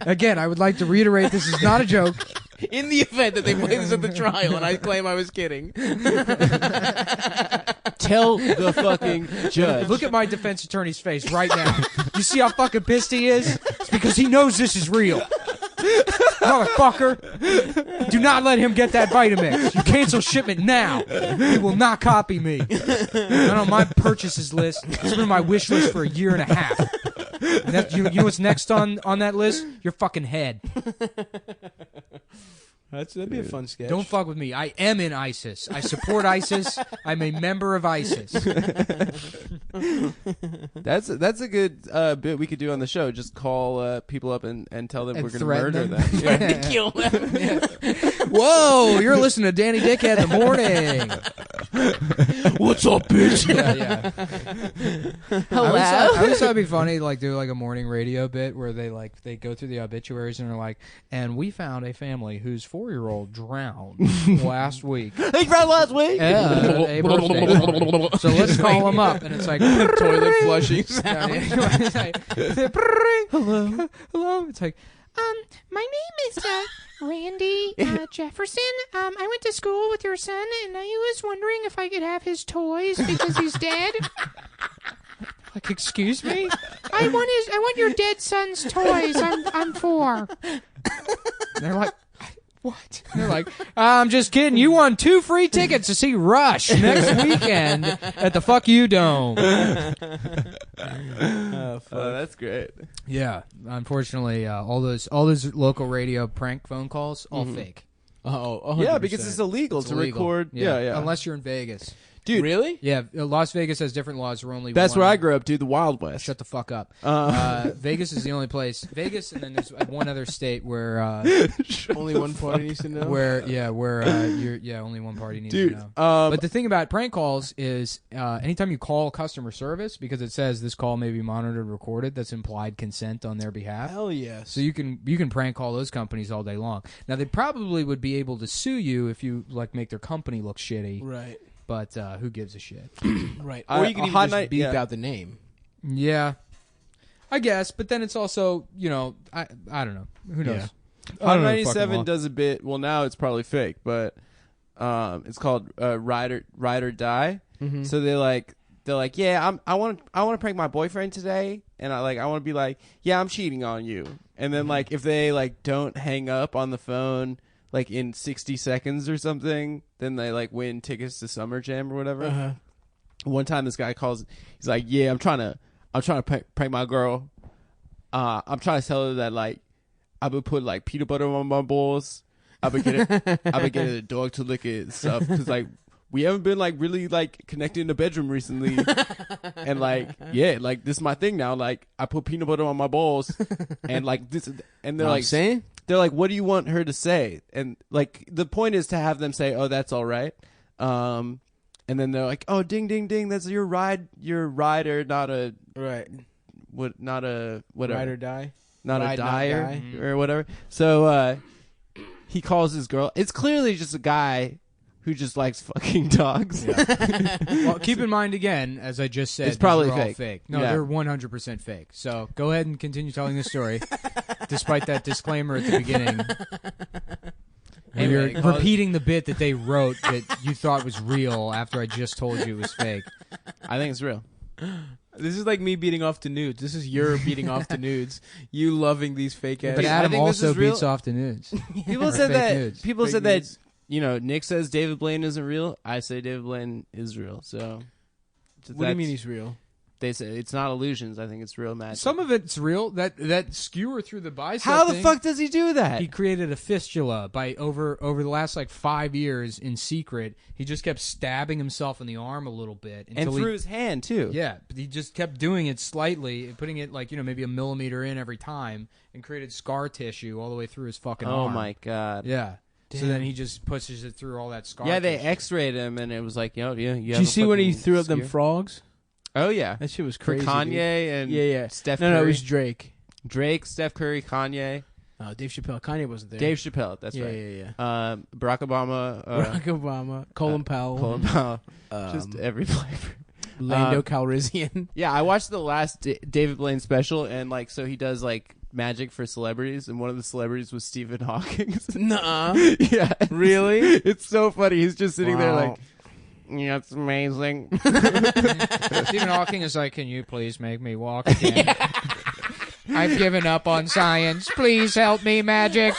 Again, I would like to reiterate this is not a joke. In the event that they play this at the trial and I claim I was kidding. Tell the fucking judge. Look at my defense attorney's face right now. You see how fucking pissed he is? It's because he knows this is real. Motherfucker, do not let him get that Vitamix. You cancel shipment now. He will not copy me. Not on my purchases list. It's been on my wish list for a year and a half. And that, you know what's next on that list? Your fucking head. That'd be a fun sketch. Don't fuck with me. I am in ISIS. I support ISIS. I'm a member of ISIS. That's a good bit we could do on the show. Just call people up and tell them And we're going to threaten murder them. them. Yeah. to kill them. Whoa, you're listening to Danny Dickhead in the morning. What's up, bitch? Yeah. Hello? I always thought it'd be funny to like do like a morning radio bit where they go through the obituaries and are like, and we found a family whose 4-year-old drowned last week. He drowned last week? Yeah, a birthday party. So let's call him up, and it's like Toilet flushing sound. It's like, hello, hello. It's like, my name is Randy Jefferson. I went to school with your son, and I was wondering if I could have his toys because he's dead. like, excuse me. I want your dead son's toys. I'm 4. And they're like, what? And they're like, I'm just kidding. You won 2 free tickets to see Rush next weekend at the Fuck You Dome. Oh, fuck. That's great. Yeah, unfortunately, all those local radio prank phone calls, all fake. Oh, Yeah, 100%. because it's illegal to illegal. record. Yeah. Unless you're in Vegas. Dude. Really? Yeah, Las Vegas has different laws. We're only That's one. where I grew up, dude. The Wild West. Shut the fuck up. Uh. Vegas is the only place. Vegas, and then there's one other state where Only one party needs to know. where only one party needs Dude, to know. But the thing about prank calls is anytime you call customer service, because it says this call may be monitored, recorded, that's implied consent on their behalf. Hell yes. So you can prank call those companies all day long. Now they probably would be able to sue you if you like make their company look shitty. Right. But who gives a shit? Right. I- Or you can a even hot just night- beep yeah. out the name. Yeah, I guess. But then it's also I don't know. Who knows? Yeah. I Hot don't know the fucking 97 law. does a bit. Well, now it's probably fake, but it's called Ride or Die. Mm-hmm. So they're like, yeah, I want to prank my boyfriend today, and I want to be like, yeah, I'm cheating on you. And then like if they like don't hang up on the phone like in 60 seconds or something, then they like win tickets to Summer Jam or whatever. Uh-huh. One time this guy calls, he's like, yeah, I'm trying to prank my girl. I'm trying to tell her that like I would put like peanut butter on my balls. I would get a dog to lick it and stuff, because like we haven't been like really like connected in the bedroom recently. And like, yeah, like this is my thing now. Like I put peanut butter on my balls, and like this, and they're like saying? they're like, what do you want her to say? And like the point is to have them say, oh, that's all right. And then they're like, oh, ding ding ding, that's your rider, not a Right. not a whatever, Ride or die. not Ride, a not dyer die. or whatever. So he calls his girl. It's clearly just a guy who just likes fucking dogs. Well, keep in mind again, as I just said, It's probably these are all fake. fake. No, Yeah. they're 100% fake. So go ahead and continue telling the story, despite that disclaimer at the beginning. And Anyway, you're repeating the bit that they wrote that you thought was real after I just told you it was fake. I think it's real. This is like me beating off to nudes. This is your beating off to nudes. You loving these fake ass. But I Adam think this also is real. beats off the nudes. People Or said fake that. nudes. People Fake said nudes. that. Nick says David Blaine isn't real. I say David Blaine is real. So What do you mean he's real? They say it's not illusions. I think it's real magic. Some of it's real. That skewer through the bicep. How the thing, fuck does he do that? He created a fistula by over the last like 5 years in secret. He just kept stabbing himself in the arm a little bit and until through his hand too. Yeah, but he just kept doing it slightly, putting it like maybe a millimeter in every time, and created scar tissue all the way through his fucking Oh arm. my god. Yeah. So Damn. then he just pushes it through all that scar. Yeah, they tissue. X-rayed him, and it was like, yeah. Did you see when he threw up them frogs? Oh yeah, That shit was for crazy. Kanye dude. and Yeah. Steph No, Curry. it was Drake. Drake, Steph Curry, Kanye, Oh, Dave Chappelle. Kanye wasn't there. Dave Chappelle. That's yeah, right. Yeah. Barack Obama, Barack Obama, Colin Powell, Colin Powell, um, just every flavor. Lando Calrissian. Yeah, I watched the last David Blaine special, and like, so he does like magic for celebrities, and one of the celebrities was Stephen Hawking. Nuh-uh. Yeah, Really? it's so funny. He's just sitting there Wow. like, yeah, it's amazing. Stephen Hawking is like, "Can you please make me walk again? I've given up on science. Please help me, magic.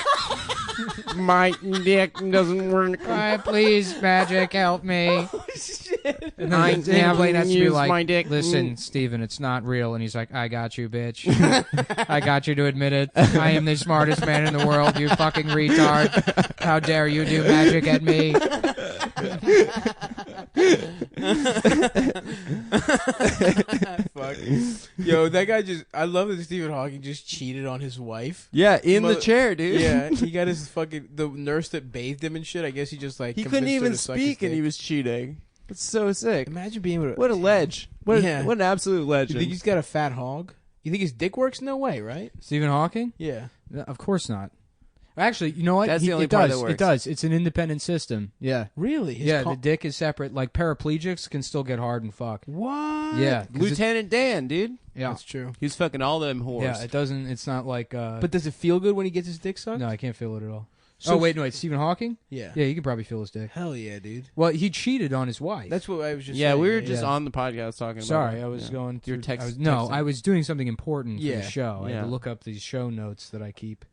My dick doesn't work. Please, magic, help me." And I then David Blaine has to be use like, my dick. "Listen, Stephen, it's not real." And he's like, "I got you, bitch. I got you to admit it. I am the smartest man in the world, you fucking retard. How dare you do magic at me?" Fuck. Yo, that guy I love that Stephen Hawking just cheated on his wife. Yeah, in the Mother- chair, dude. Yeah, he got his the nurse that bathed him and shit. I guess he just like He couldn't convinced her even to suck his speak, and he dick. was cheating. It's so sick. Imagine being able to. What a ledge. What an absolute You legend. think he's got a fat hog? You think his dick works? No way, right? Stephen Hawking? Yeah. No, of course not. Actually, you know what? That's the only it part does. that works. It does. It's an independent system. Yeah. Really? Yeah, the dick is separate. Like paraplegics can still get hard and fuck. What? Yeah. 'cause Lieutenant Dan, dude. Yeah. That's true. He's fucking all them whores. Yeah, it doesn't. It's not like. But does it feel good when he gets his dick sucked? no, I can't feel it at all. So oh wait, no, it's Stephen Hawking. Yeah. Yeah, you can probably feel his dick. Hell yeah, dude. Well, he cheated on his wife. That's what I was just. yeah, saying. we were just yeah. on the podcast talking about Sorry, it. I was Yeah. going through Your text. I was, no, texting. I was doing something important for Yeah. the show. I had Yeah. to look up these show notes that I keep.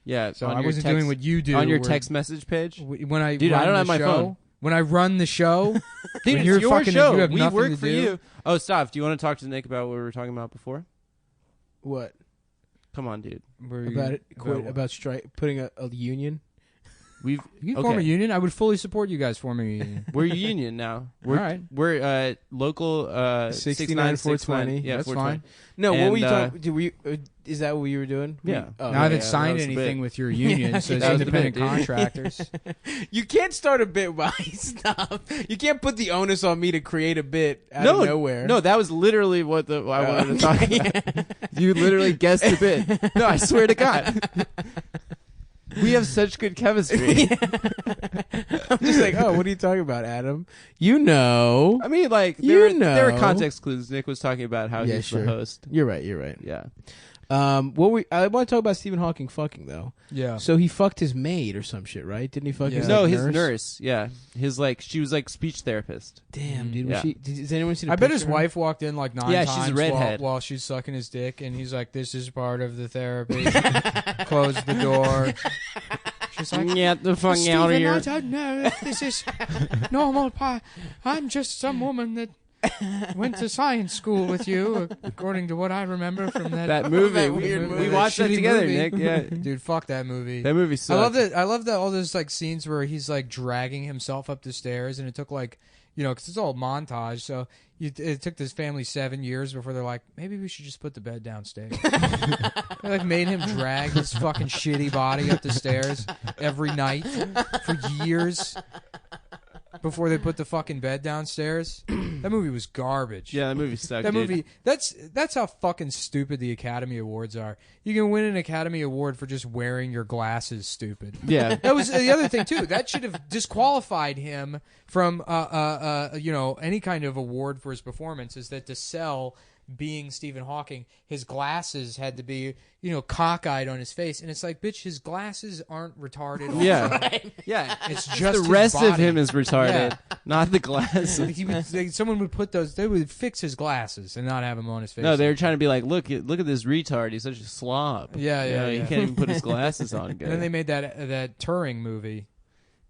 Yeah, So on I your wasn't text- doing what you do on your where- text message page. When I Dude, run I don't the have my show, phone. When I run the show, Dude, when it's you're your fucking, show. you have We nothing work to for do. you. Oh, stop. Do you want to talk to Nick about what we were talking about before? What Come on, dude. Were you- about it? Quit what? about putting a union. We've You can form a union. I would fully support you guys forming a union. We're a union now. We're All right. We're local 69 420. Yeah, That's 420. fine. No, what And, were you talking? Is that what you were doing? Yeah. Oh, Now I haven't yeah, signed that was the anything bit. with your union, so it's That was the independent bit, dude. contractors. You can't start a bit while you stop. You can't put the onus on me to create a bit out of nowhere. No, that was literally what I wanted to talk about. You literally guessed a bit. No, I swear to God. We have such good chemistry. I'm just like, oh, what are you talking about, Adam? You know. I mean, like, You there were know. context clues. Nick was talking about how Yeah, he's sure. the host. You're right. You're right. Yeah. I want to talk about Stephen Hawking fucking though. Yeah. So he fucked his maid or some shit, right? Didn't he fuck Yeah. his No, like, his nurse. Yeah. She was like speech therapist. Damn, dude. Yeah. Has anyone seen? I bet his wife walked in like 9 Yeah, times she's a redhead. while she's sucking his dick, and he's like, "This is part of the therapy." Close the door. She's like, Get the fuck Stephen, out of I here. don't know if this is normal. I'm just some woman that went to science school with you, according to what I remember from That movie. That we weird movie. watched that shitty together, movie. Nick. Yeah. Dude, fuck that movie. That movie sucked. I love that all those like scenes where he's like dragging himself up the stairs, and it took like, because it's all montage. So it took this family 7 years before they're like, maybe we should just put the bed downstairs. They like made him drag his fucking shitty body up the stairs every night for years before they put the fucking bed downstairs. That movie was garbage. Yeah, that movie sucked. That dude. movie, that's how fucking stupid the Academy Awards are. You can win an Academy Award for just wearing your glasses stupid. Yeah. That was the other thing too. That should have disqualified him from any kind of award for his performance. Is that to sell being Stephen Hawking, his glasses had to be, cockeyed on his face, and it's like, bitch, his glasses aren't retarded. Also. Yeah. Yeah. It's just The rest his body. of him is retarded, Yeah. not the glasses. Someone would put those. They would fix his glasses and not have him on his face. No, they were trying to be like, look at this retard. He's such a slob. Yeah. He can't even put his glasses on. And then they made that Turing movie.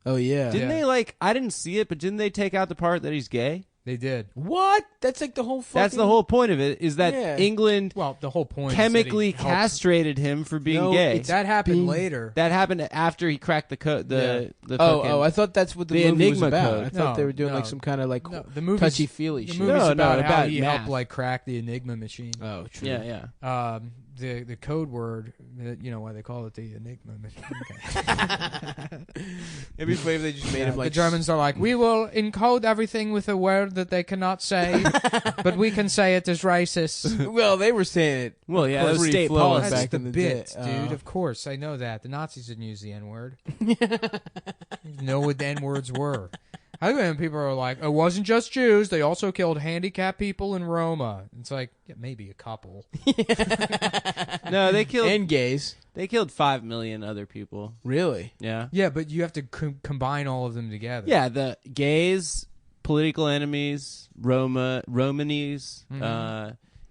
Oh yeah. Didn't Yeah. they I didn't see it, but didn't they take out the part that he's gay? They did. What? That's like the whole. Fucking... That's the whole point of it. Is that Yeah. England Well, the whole point chemically is that he helped- castrated him for being No, gay? it's- That happened being- later. That happened after he cracked the code. The Oh, fucking- I thought that's what the The movie was Enigma about. code. I thought No, they were doing no. like some kind of like No, the movie's touchy feely The shit. movie's No, about how about he math. helped like crack the Enigma machine. Oh, true. yeah. The code word, why they call it the Enigma machine. It'd be funny if they just made him The like Germans are like, we will encode everything with a word that they cannot say, but we can say it as racist. Well, they were saying it. Well, yeah, that was Free state flow policy. That's back the in the bit, day. dude. Of course, I know that. The Nazis didn't use the N word. Know what the N words were. I think when people are like, it wasn't just Jews, they also killed handicapped people in Roma. It's like, yeah, maybe a couple. No, they killed And gays. they killed 5 million other people. Really? Yeah. Yeah, but you have to combine all of them together. Yeah, the gays, political enemies, Romanis,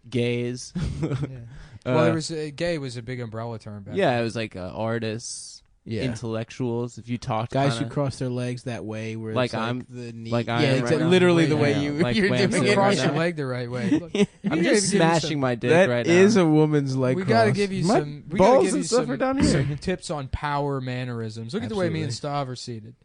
gays. Well, there was gay was a big umbrella term back Yeah, then. it was like artists, Yeah. intellectuals. If you talked Guys kinda, who cross their legs that way, where Like it's I'm- the knee. like I yeah, am it's right now. literally the Yeah, way yeah. you Like you're Wham doing Sim it. Cross right your now. leg the right way. Look, I'm we gotta just give you smashing some- my dick That right is now. a woman's leg We cross. gotta give you My some. We balls gotta give and you stuff some, are down here. some tips on power mannerisms. Look at the way me and Absolutely. Stav are seated.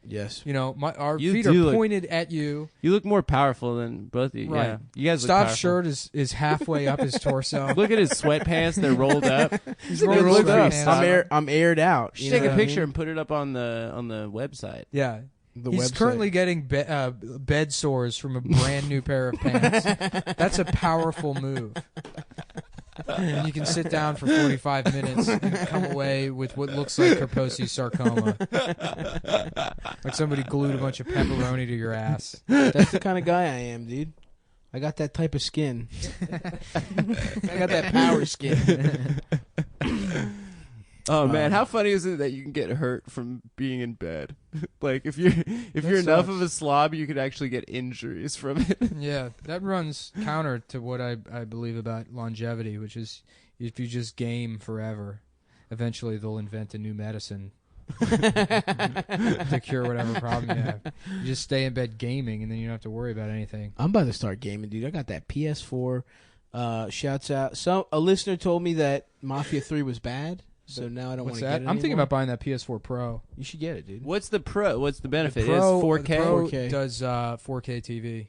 Yes. Our You feet do are look- pointed at you. You look more powerful than both of you. Right. Yeah, you guys look Stav's powerful. shirt is halfway up his torso. Look at his sweatpants; they're rolled up. He's They're rolled rolled his up. sweatpants. I'm aired out. You You should take know a what I picture mean? and put it up on the website. Yeah. The He's website. currently getting bed sores from a brand new pair of pants. That's a powerful move. And you can sit down for 45 minutes and come away with what looks like Kaposi's sarcoma. Like somebody glued a bunch of pepperoni to your ass. That's the kind of guy I am, dude. I got that type of skin. I got that power skin. Oh man, how funny is it that you can get hurt from being in bed? Like if you're enough sucks. of a slob, you could actually get injuries from it. Yeah, that runs counter to what I believe about longevity, which is if you just game forever, eventually they'll invent a new medicine to cure whatever problem you have. You just stay in bed gaming, and then you don't have to worry about anything. I'm about to start gaming, dude. I got that PS4. Shouts out. A listener told me that Mafia 3 was bad. So now I don't want What's to that? get it I'm thinking anymore. about buying that PS4 Pro. You should get it, dude. What's the pro? What's the benefit? The Pro, It is 4K. the Pro 4K. does 4K TV.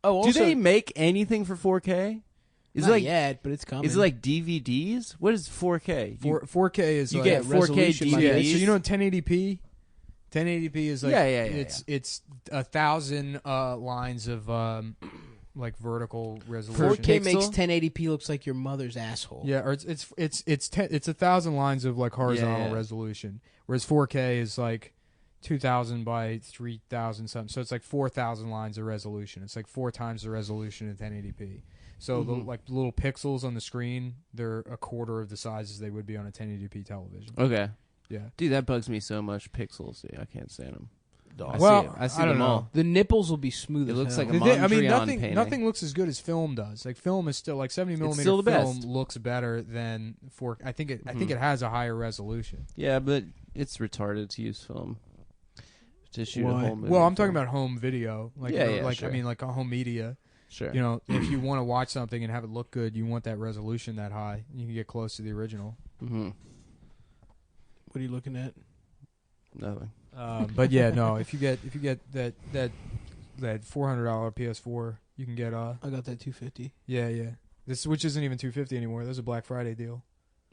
Oh, also, Do they make anything for 4K? Is not it like yet, but it's coming. is it like DVDs? What is 4K? 4K is you like get 4K resolution, DVDs. yeah. So you know 1080p. 1080p is like Yeah. It's 1,000 lines of like vertical resolution. 4K Pixel? makes 1080p looks like your mother's asshole. Yeah, or it's 1,000 lines of like horizontal Yeah. resolution, whereas 4K is like 2,000 by 3,000 something. So it's like 4,000 lines of resolution. It's like 4 times the resolution in 1080p. So the like little pixels on the screen, they're a quarter of the size as they would be on a 1080p television. Okay. Yeah. Dude, that bugs me so much. Pixels. Yeah, I can't stand them. I see I don't them know. all. The nipples will be smooth. It as looks hell. like a I mean, Mondrian nothing painting. looks as good as film does. Like film is still like 70 millimeter still the film best. looks better than 4. I think it has a higher resolution. Yeah, but it's retarded to use film to shoot Why? a whole movie. Well, I'm with talking film. about home video, like Yeah, yeah, like sure. I mean like a home media. Sure. You know, if you want to watch something and have it look good, you want that resolution that high. You can get close to the original. Mm-hmm. What are you looking at? Nothing. But yeah, no. If you get that $400 PS4, you can get I got that 250. yeah. This which isn't even $250 anymore. There's a Black Friday deal.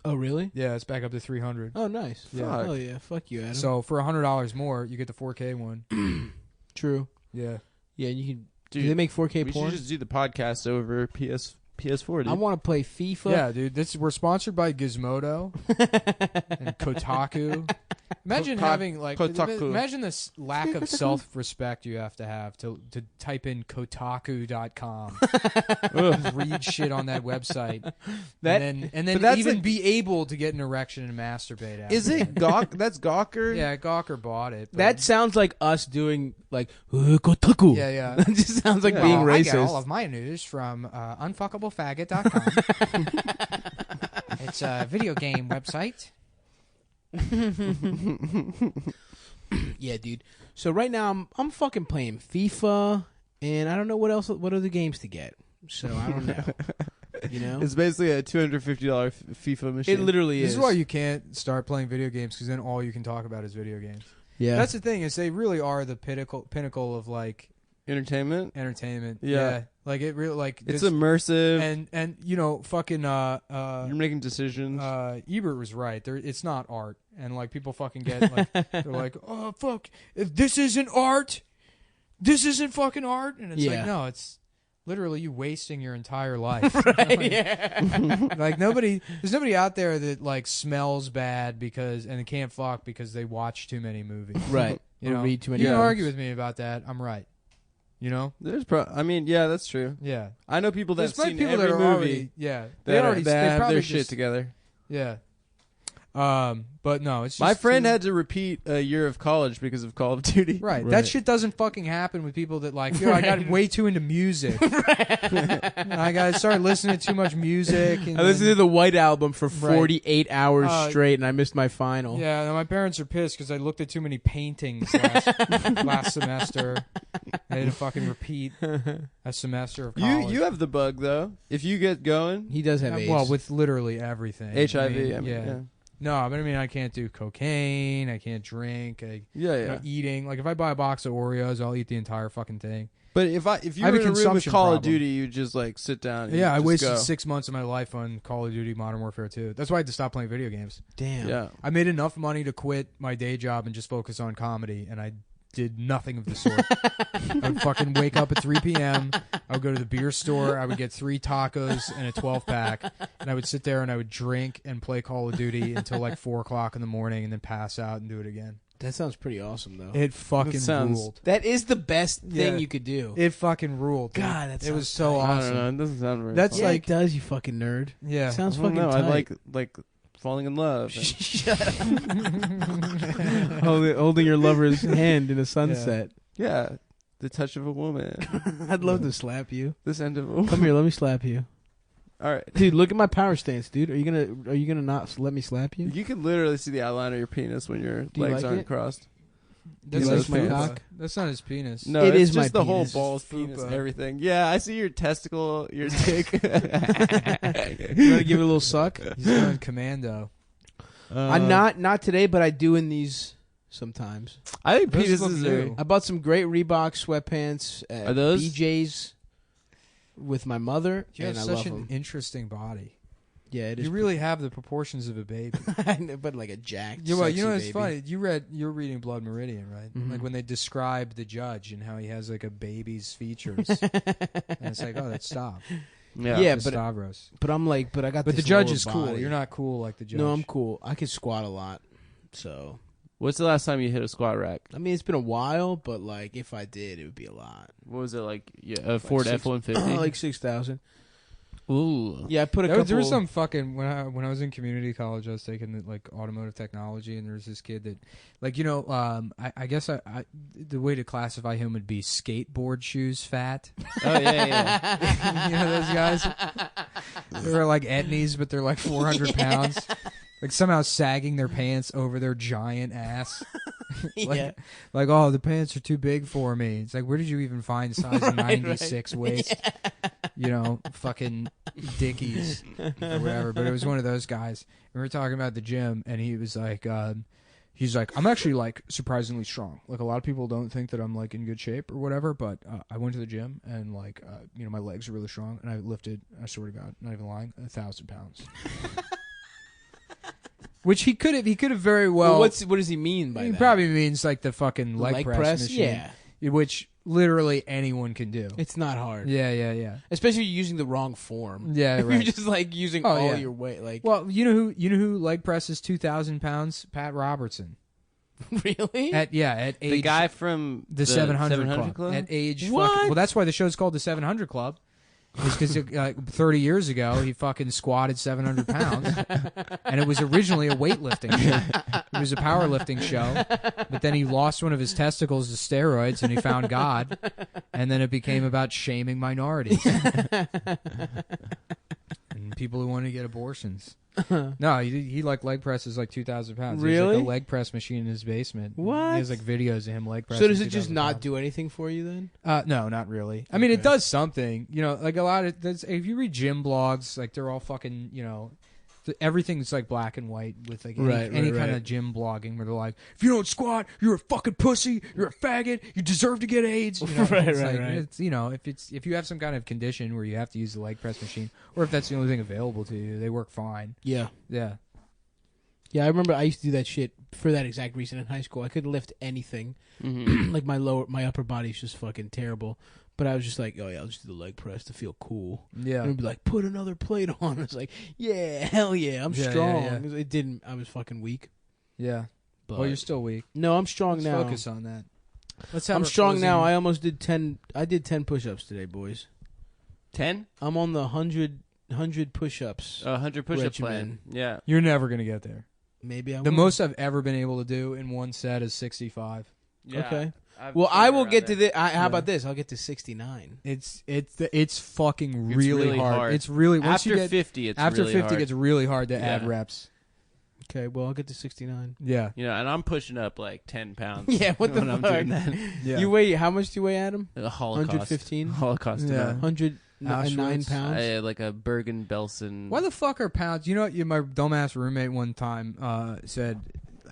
Oh, really? Yeah, it's back up to $300. Oh, nice. Yeah. Oh, yeah. Fuck you, Adam. So for $100 more, you get the 4K one. True. Yeah. Yeah, and you can. Dude, Do they make 4K we porn? should just do the podcast over PS4, dude. I want to play FIFA. Yeah, dude. We're sponsored by Gizmodo and Kotaku. Imagine having like Kotaku. imagine this lack of self-respect you have to type in Kotaku.com. Read shit on that website. and then but that's even like- be able to get an erection and masturbate after. Is it Gawk? That's Gawker? Yeah, Gawker bought it. but- That sounds like us doing like Kotaku. yeah, yeah. That just sounds like Well, being I get racist. all of my news from unfuckablefaggot.com. It's a video game website. Yeah, dude. So right now I'm fucking playing FIFA, and I don't know what other games to get. So I don't know. You know, It's basically a $250 FIFA machine. it literally This is. is why you can't start playing video games because then all you can talk about is video games. Yeah, That's the thing is they really are the pinnacle of like Entertainment. entertainment. Yeah. Like it really like It's this- immersive. and you know fucking You're making decisions. Ebert was right. It's not art, and like people fucking get like they're like, oh fuck, if this isn't art, this isn't fucking art, and it's Yeah. like no, it's literally you wasting your entire life. yeah. Like there's nobody out there that like smells bad because and can't fuck because they watch too many movies. Right. You Or know, read too many You can books. argue with me about that. I'm right. You know. I mean, yeah, that's true. Yeah. I know people that have There's probably seen people every that are movie already yeah that, they are- already that they have probably their just, shit together. Yeah. But no, it's just My friend too- had to repeat a year of college because of Call of Duty. Right. Right. That shit doesn't fucking happen with people that like, yo, I got way too into music. I got started listening to too much music. And I listened to the White Album for Right. 48 hours Uh, straight, and I missed my final. Yeah, and my parents are pissed because I looked at too many paintings last semester. I had to fucking repeat a semester of college. You have the bug though. If you get going, He does have AIDS. well, with literally everything. HIV. I mean, yeah. No, but I mean, I can't do cocaine. I can't drink. Yeah, You know, eating. Like if I buy a box of Oreos, I'll eat the entire fucking thing. But if I you have were a in a room with consumption Call of problem. Duty, you just like sit down. And Yeah, I just wasted go. 6 months of my life on Call of Duty Modern Warfare 2. That's why I had to stop playing video games. Damn. Yeah, I made enough money to quit my day job and just focus on comedy, and I did nothing of the sort. I would fucking wake up at 3 p.m. I would go to the beer store. I would get 3 tacos and a 12-pack, and I would sit there and I would drink and play Call of Duty until like 4 o'clock in the morning and then pass out and do it again. That sounds pretty awesome, though. It fucking That sounds- ruled. That is the best thing Yeah. you could do. It fucking ruled. dude. God, that it was sounds so tight. I awesome. don't know. It doesn't sound very. That's fun. Yeah, like- it does, you fucking nerd. Yeah. Sounds I don't fucking know. tight. I like falling in love. Shut up. holding your lover's hand in a sunset. Yeah, the touch of a woman. I'd love to slap you. This end of a woman. Come here, let me slap you. All right. Dude, look at my power stance, dude. Are you gonna not let me slap you? You can literally see the outline of your penis when your Do you legs like aren't it? crossed. That's You not like his my penis. cock? That's not his penis. No, It it's is my just the whole penis. balls, It's penis, fupa. everything. Yeah, I see your testicle, your dick. You want to give it a little suck? He's going commando. I'm not today, but I do in these sometimes. I think Those penises look are. new. I bought some great Reebok sweatpants at Are those- BJ's with my mother, You have and I such love an them. interesting body. Yeah, it is. You really have the proportions of a baby. but like a jacked. You know, sexy it's baby. funny. You're reading Blood Meridian, right? Mhm. Like when they describe the judge and how he has like a baby's features, and it's like, oh, that's Stav. Yeah, That's but Stavros. but I'm like, but I got. But the this judge lower is cool. body. You're not cool like the judge. No, I'm cool. I can squat a lot, so What's the last time you hit a squat rack? I mean it's been a while, but like if I did, it would be a lot. What was it like? Yeah, a Ford F-150. Like 6,000. Ooh. Yeah, I put a There couple. was some fucking when I was in community college, I was taking like automotive technology, and there was this kid that, like, you know, I guess the way to classify him would be skateboard shoes fat. Oh yeah. You know those guys? They're like etnies, but they're like 400 pounds, like somehow sagging their pants over their giant ass. Yeah. Like, oh, the pants are too big for me. It's like, where did you even find size 96 waist? You know, fucking Dickies or whatever. But it was one of those guys. And we were talking about the gym, and he was like, I'm actually like surprisingly strong. Like a lot of people don't think that I'm like in good shape or whatever, but I went to the gym and like, you know, my legs are really strong, and I lifted, I swear to God, not even lying, 1,000 pounds. Which he could have very well. What does he mean by He that? probably means like the fucking leg press machine. Yeah, Which literally anyone can do. it's not hard. Yeah. Especially if you're using the wrong form. Yeah, If right. you're just like using Oh, all yeah. your weight, like Well, you know who leg presses 2,000 pounds? Pat Robertson. really? At age The guy from the 700 700 Club. At age What? fucking, well, that's why the show's called the 700 Club. Is because 30 years ago he fucking squatted 700 pounds, and it was originally a weightlifting show. It was a powerlifting show, but then he lost one of his testicles to steroids, and he found God, and then it became about shaming minorities and people who want to get abortions. No, he like leg presses like 2,000 pounds. He has Really? like a leg press machine in his basement. What? He has like videos of him leg pressing. So does it just 2,000 not pounds. do anything for you then? No, not really. I mean, it Okay. does something. You know, like a lot of if you read gym blogs, like they're all fucking, you know, everything's like black and white with like any kind of gym blogging where they're like, if you don't squat, you're a fucking pussy, you're a faggot, you deserve to get AIDS. You know? Right. It's, you know, if you have some kind of condition where you have to use the leg press machine, or if that's the only thing available to you, they work fine. Yeah. Yeah. Yeah, I remember I used to do that shit for that exact reason in high school. I couldn't lift anything. Mm-hmm. Like my upper body's just fucking terrible. But I was just like, oh yeah, I'll just do the leg press to feel cool. Yeah. And it'd be like, put another plate on. I was like, yeah, hell yeah, I'm Yeah, strong. yeah. It didn't. I was fucking weak. Yeah. But Well, you're still weak. no, I'm strong Let's now. focus on that. Let's have I'm our strong closing- now. I almost did 10. I did 10 push-ups today, boys. 10? I'm on the 100 push-ups. 100 push-up Regimen. plan. Yeah. You're never gonna get there. Maybe I The will. most I've ever been able to do in one set is 65. Yeah. Okay. I've Well, been I will around get to there. the. How Yeah. about this? I'll get to 69. It's fucking It's really, really hard. hard. It's really once After you get 50, it's after really 50 hard. it's really hard to add Yeah. reps. Okay, well I'll get to 69. Yeah. You know, and I'm pushing up like 10 pounds. Yeah, what the when I'm fuck? doing that. Yeah. You weigh? How much do you weigh, Adam? A Holocaust. 115? Holocaust Yeah. amount. 109 Auschwitz. pounds. I had like a Bergen-Belsen. Why the fuck are pounds? You know what? My dumbass roommate one time said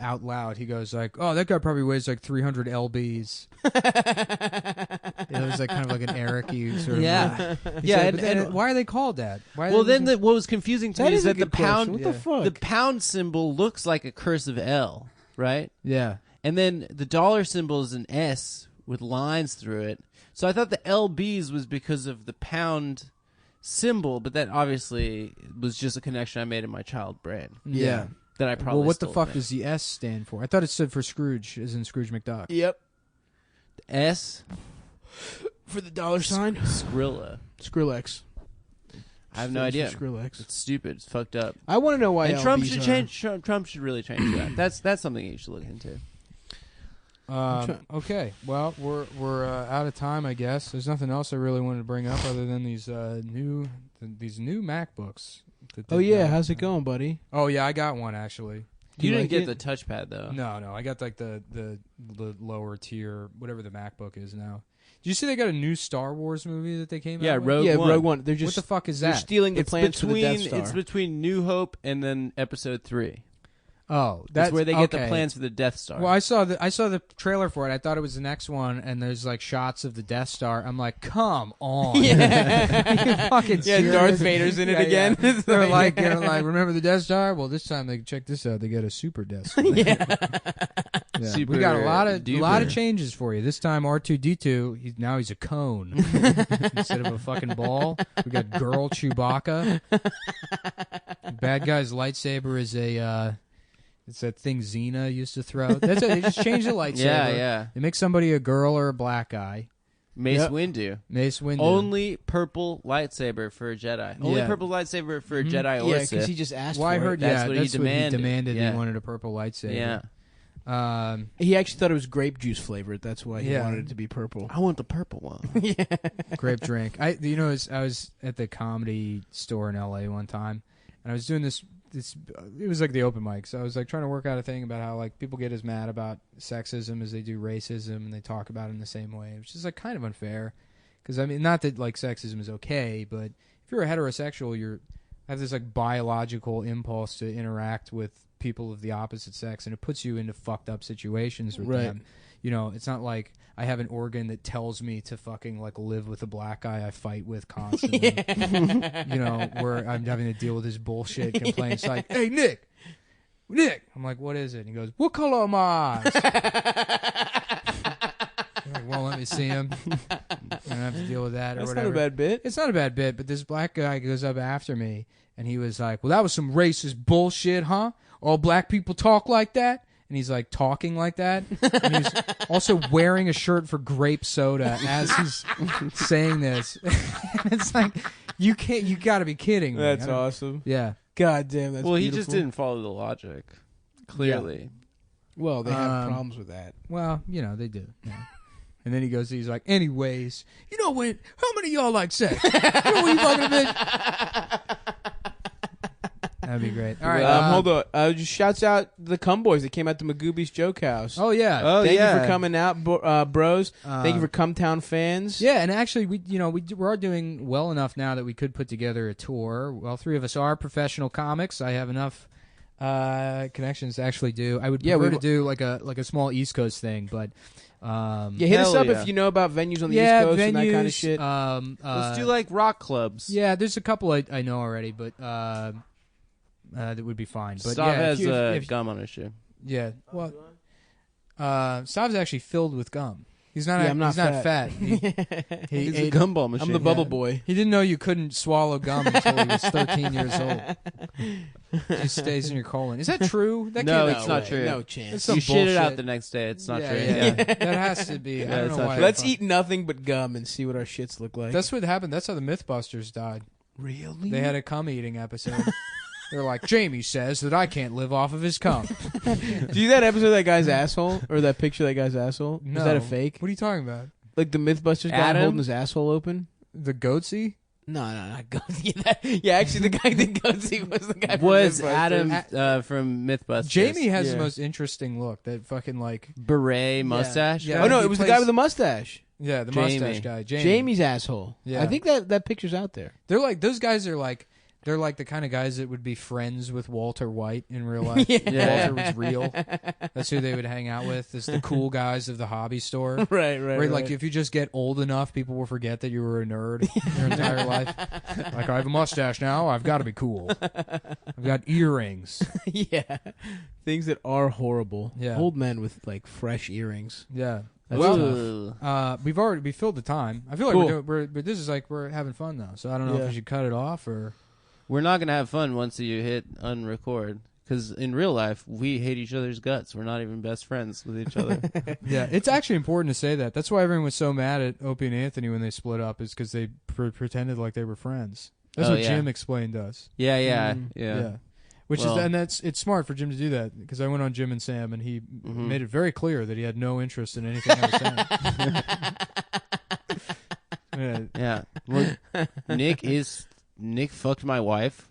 out loud. He goes like, "Oh, that guy probably weighs like 300 lbs." It was like kind of like an Eric-y sort of. Yeah. He Yeah, said, and- but then and- why are they called that? Why are Well, they then what was confusing to That me is is a that the good question. pound, What Yeah. the fuck? the pound symbol looks like a cursive L, right? yeah. And then the dollar symbol is an S with lines through it. So I thought the LBs was because of the pound symbol, but that obviously was just a connection I made in my child brain Yeah. that I probably Well, what the still fuck think. does the S stand for? I thought it stood for Scrooge, as in Scrooge McDuck. Yep. S? For the dollar sign. Skrilla. Skrillex. I have no idea. Skrillex. It's stupid. It's fucked up. I want to know why. And Trump LBs should are- change. Trump should really change that. That's something you should look into. Okay, well, we're out of time, I guess. There's nothing else I really wanted to bring up other than these new MacBooks. Oh yeah, how's it going, buddy? Oh yeah, I got one actually. You you didn't like get it? the touchpad though. No, I got like the lower tier, whatever the MacBook is now. Did you see they got a new Star Wars movie that they came Yeah, out with? Rogue yeah, One. Rogue One. They're What just the fuck is they're that? stealing the It's plans for the Death between Star. it's between New Hope and then Episode 3. Oh, That's where they get the okay. plans for the Death Star. Well, I saw the trailer for it. I thought it was the next one, and there's like shots of the Death Star. I'm like, come on, Yeah. fucking serious? Darth Vader's in it again. Yeah. They're like, remember the Death Star? Well, this time they check this out. They get a super Death Star. Yeah. Super We got a lot of duper. changes for you. This time R2D2, now he's a cone instead of a fucking ball. We got girl Chewbacca. Bad guy's lightsaber is it's that thing Xena used to throw. That's it. They just changed the lightsaber. Yeah. They make somebody a girl or a black guy. Mace Yep. Windu. Mace Windu. Only purple lightsaber for a Jedi. Only Yeah. purple lightsaber for a Jedi or Yeah, Sith. because he just asked Well, I for heard. it. That's what he demanded. He Yeah. wanted a purple lightsaber. Yeah. He actually thought it was grape juice flavored. That's why he Yeah. wanted it to be purple. I want the purple one. Grape drink. I was at the comedy store in LA one time, and I was doing this. It was like the open mic, so I was like trying to work out a thing about how like people get as mad about sexism as they do racism, and they talk about it in the same way, which is like kind of unfair. Because I mean, not that like sexism is okay, but if you're a heterosexual, you have this like biological impulse to interact with people of the opposite sex, and it puts you into fucked up situations with Right. them. You know, it's not like I have an organ that tells me to fucking like live with a black guy I fight with constantly. You know, where I'm having to deal with his bullshit complaints like, "Hey Nick, I'm like, what is it? And he goes, "What color are my eyes?" I'm like, well, let me see him. I don't have to deal with that or That's whatever. not a bad bit. It's not a bad bit, but this black guy goes up after me, and he was like, "Well, that was some racist bullshit, huh? All black people talk like that?" And he's like talking like that. And he's also wearing a shirt for grape soda as he's saying this. And it's like, you got to be kidding me. That's awesome. Yeah. God damn, that's Well, he beautiful. just didn't follow the logic. Clearly. Well, they have problems with that. Well, you know, they do. Yeah. And then he's like, anyways, you know when, how many of y'all like sex? You know when you fucking a bitch? That'd be great. All right. Hold on. Just shouts out the Cum Boys that came out to Magooby's Joke House. Oh, yeah. Oh, Thank yeah. you for coming out, bros. Thank you for Cum Town fans. Yeah, and actually, we are doing well enough now that we could put together a tour. Well, three of us are professional comics. I have enough connections to actually do. I would prefer to do like a small East Coast thing, but hit us Hell up yeah. if you know about venues on the yeah, East Coast venues, and that kind of shit. Let's do like rock clubs. yeah, there's a couple I know already, but that would be fine. But Stav yeah, has if gum on his shoe. yeah, well, Stav's actually filled with gum. He's not. Yeah, I'm not he's not fat. He He's a ate- gumball machine. I'm the bubble boy. He didn't know you couldn't swallow gum until he was 13 years old. It just stays in your colon. Is that true? That No, can't it's be not right. true. No chance. It's some You shit it out bullshit. the next day. It's not Yeah, true. yeah. That has to be. I Yeah, don't it's know not why. true. Let's eat nothing but gum and see what our shits look like. That's what happened. That's how the Mythbusters died. really. They had a cum eating episode. They're like, Jamie says that I can't live off of his cum. Do you see that episode of that guy's asshole or that picture of that guy's asshole? No. Is that a fake? What are you talking about? Like the Mythbusters guy Adam? holding his asshole open? The goatsy? No, not Goatsy. Yeah, actually, the guy that Goatsy was the guy. Was from Adam Mythbusters. from Mythbusters. Jamie has Yeah. the most interesting look. That fucking like, beret mustache. Yeah. Oh no, he it was the plays- guy with the mustache. yeah, the Jamie. mustache guy. Jamie. Jamie's asshole. Yeah. I think that picture's out there. They're like, those guys are like, they're like the kind of guys that would be friends with Walter White in real life. Yeah. Walter was real. That's who they would hang out with. Is the cool guys of the hobby store. Right. Where like if you just get old enough, people will forget that you were a nerd your entire life. Like, I have a mustache now. I've got to be cool. I've got earrings. yeah, things that are horrible. Yeah. Old men with like fresh earrings. Yeah. That's Well, tough. We filled the time. I feel like Cool. but this is like we're having fun though. So I don't know Yeah. if we should cut it off or. we're not gonna have fun once you hit unrecord. Because in real life, we hate each other's guts. We're not even best friends with each other. Yeah, it's actually important to say that. That's why everyone was so mad at Opie and Anthony when they split up, is because they pretended like they were friends. That's Oh, what yeah. Jim explained to us. Yeah. Which Well- it's smart for Jim to do that, because I went on Jim and Sam and he Mm-hmm. made it very clear that he had no interest in anything I was saying. Yeah. Yeah. Well, Nick fucked my wife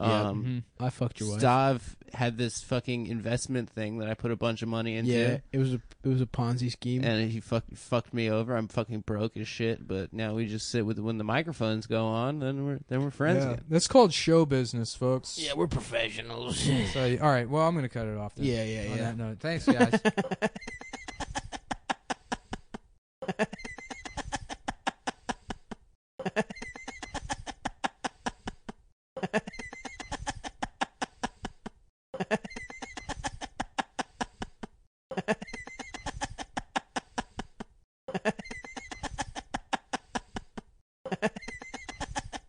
I fucked your wife. Stav had this fucking investment thing that I put a bunch of money into. Yeah, it was a Ponzi scheme. And he fucked me over. I'm fucking broke as shit. But now we just sit with when the microphones go on. Then we're friends Yeah. again. That's called show business, folks. Yeah, we're professionals. So, all right. Well, I'm gonna cut it off. Then. Yeah. On that note, thanks, guys. Ha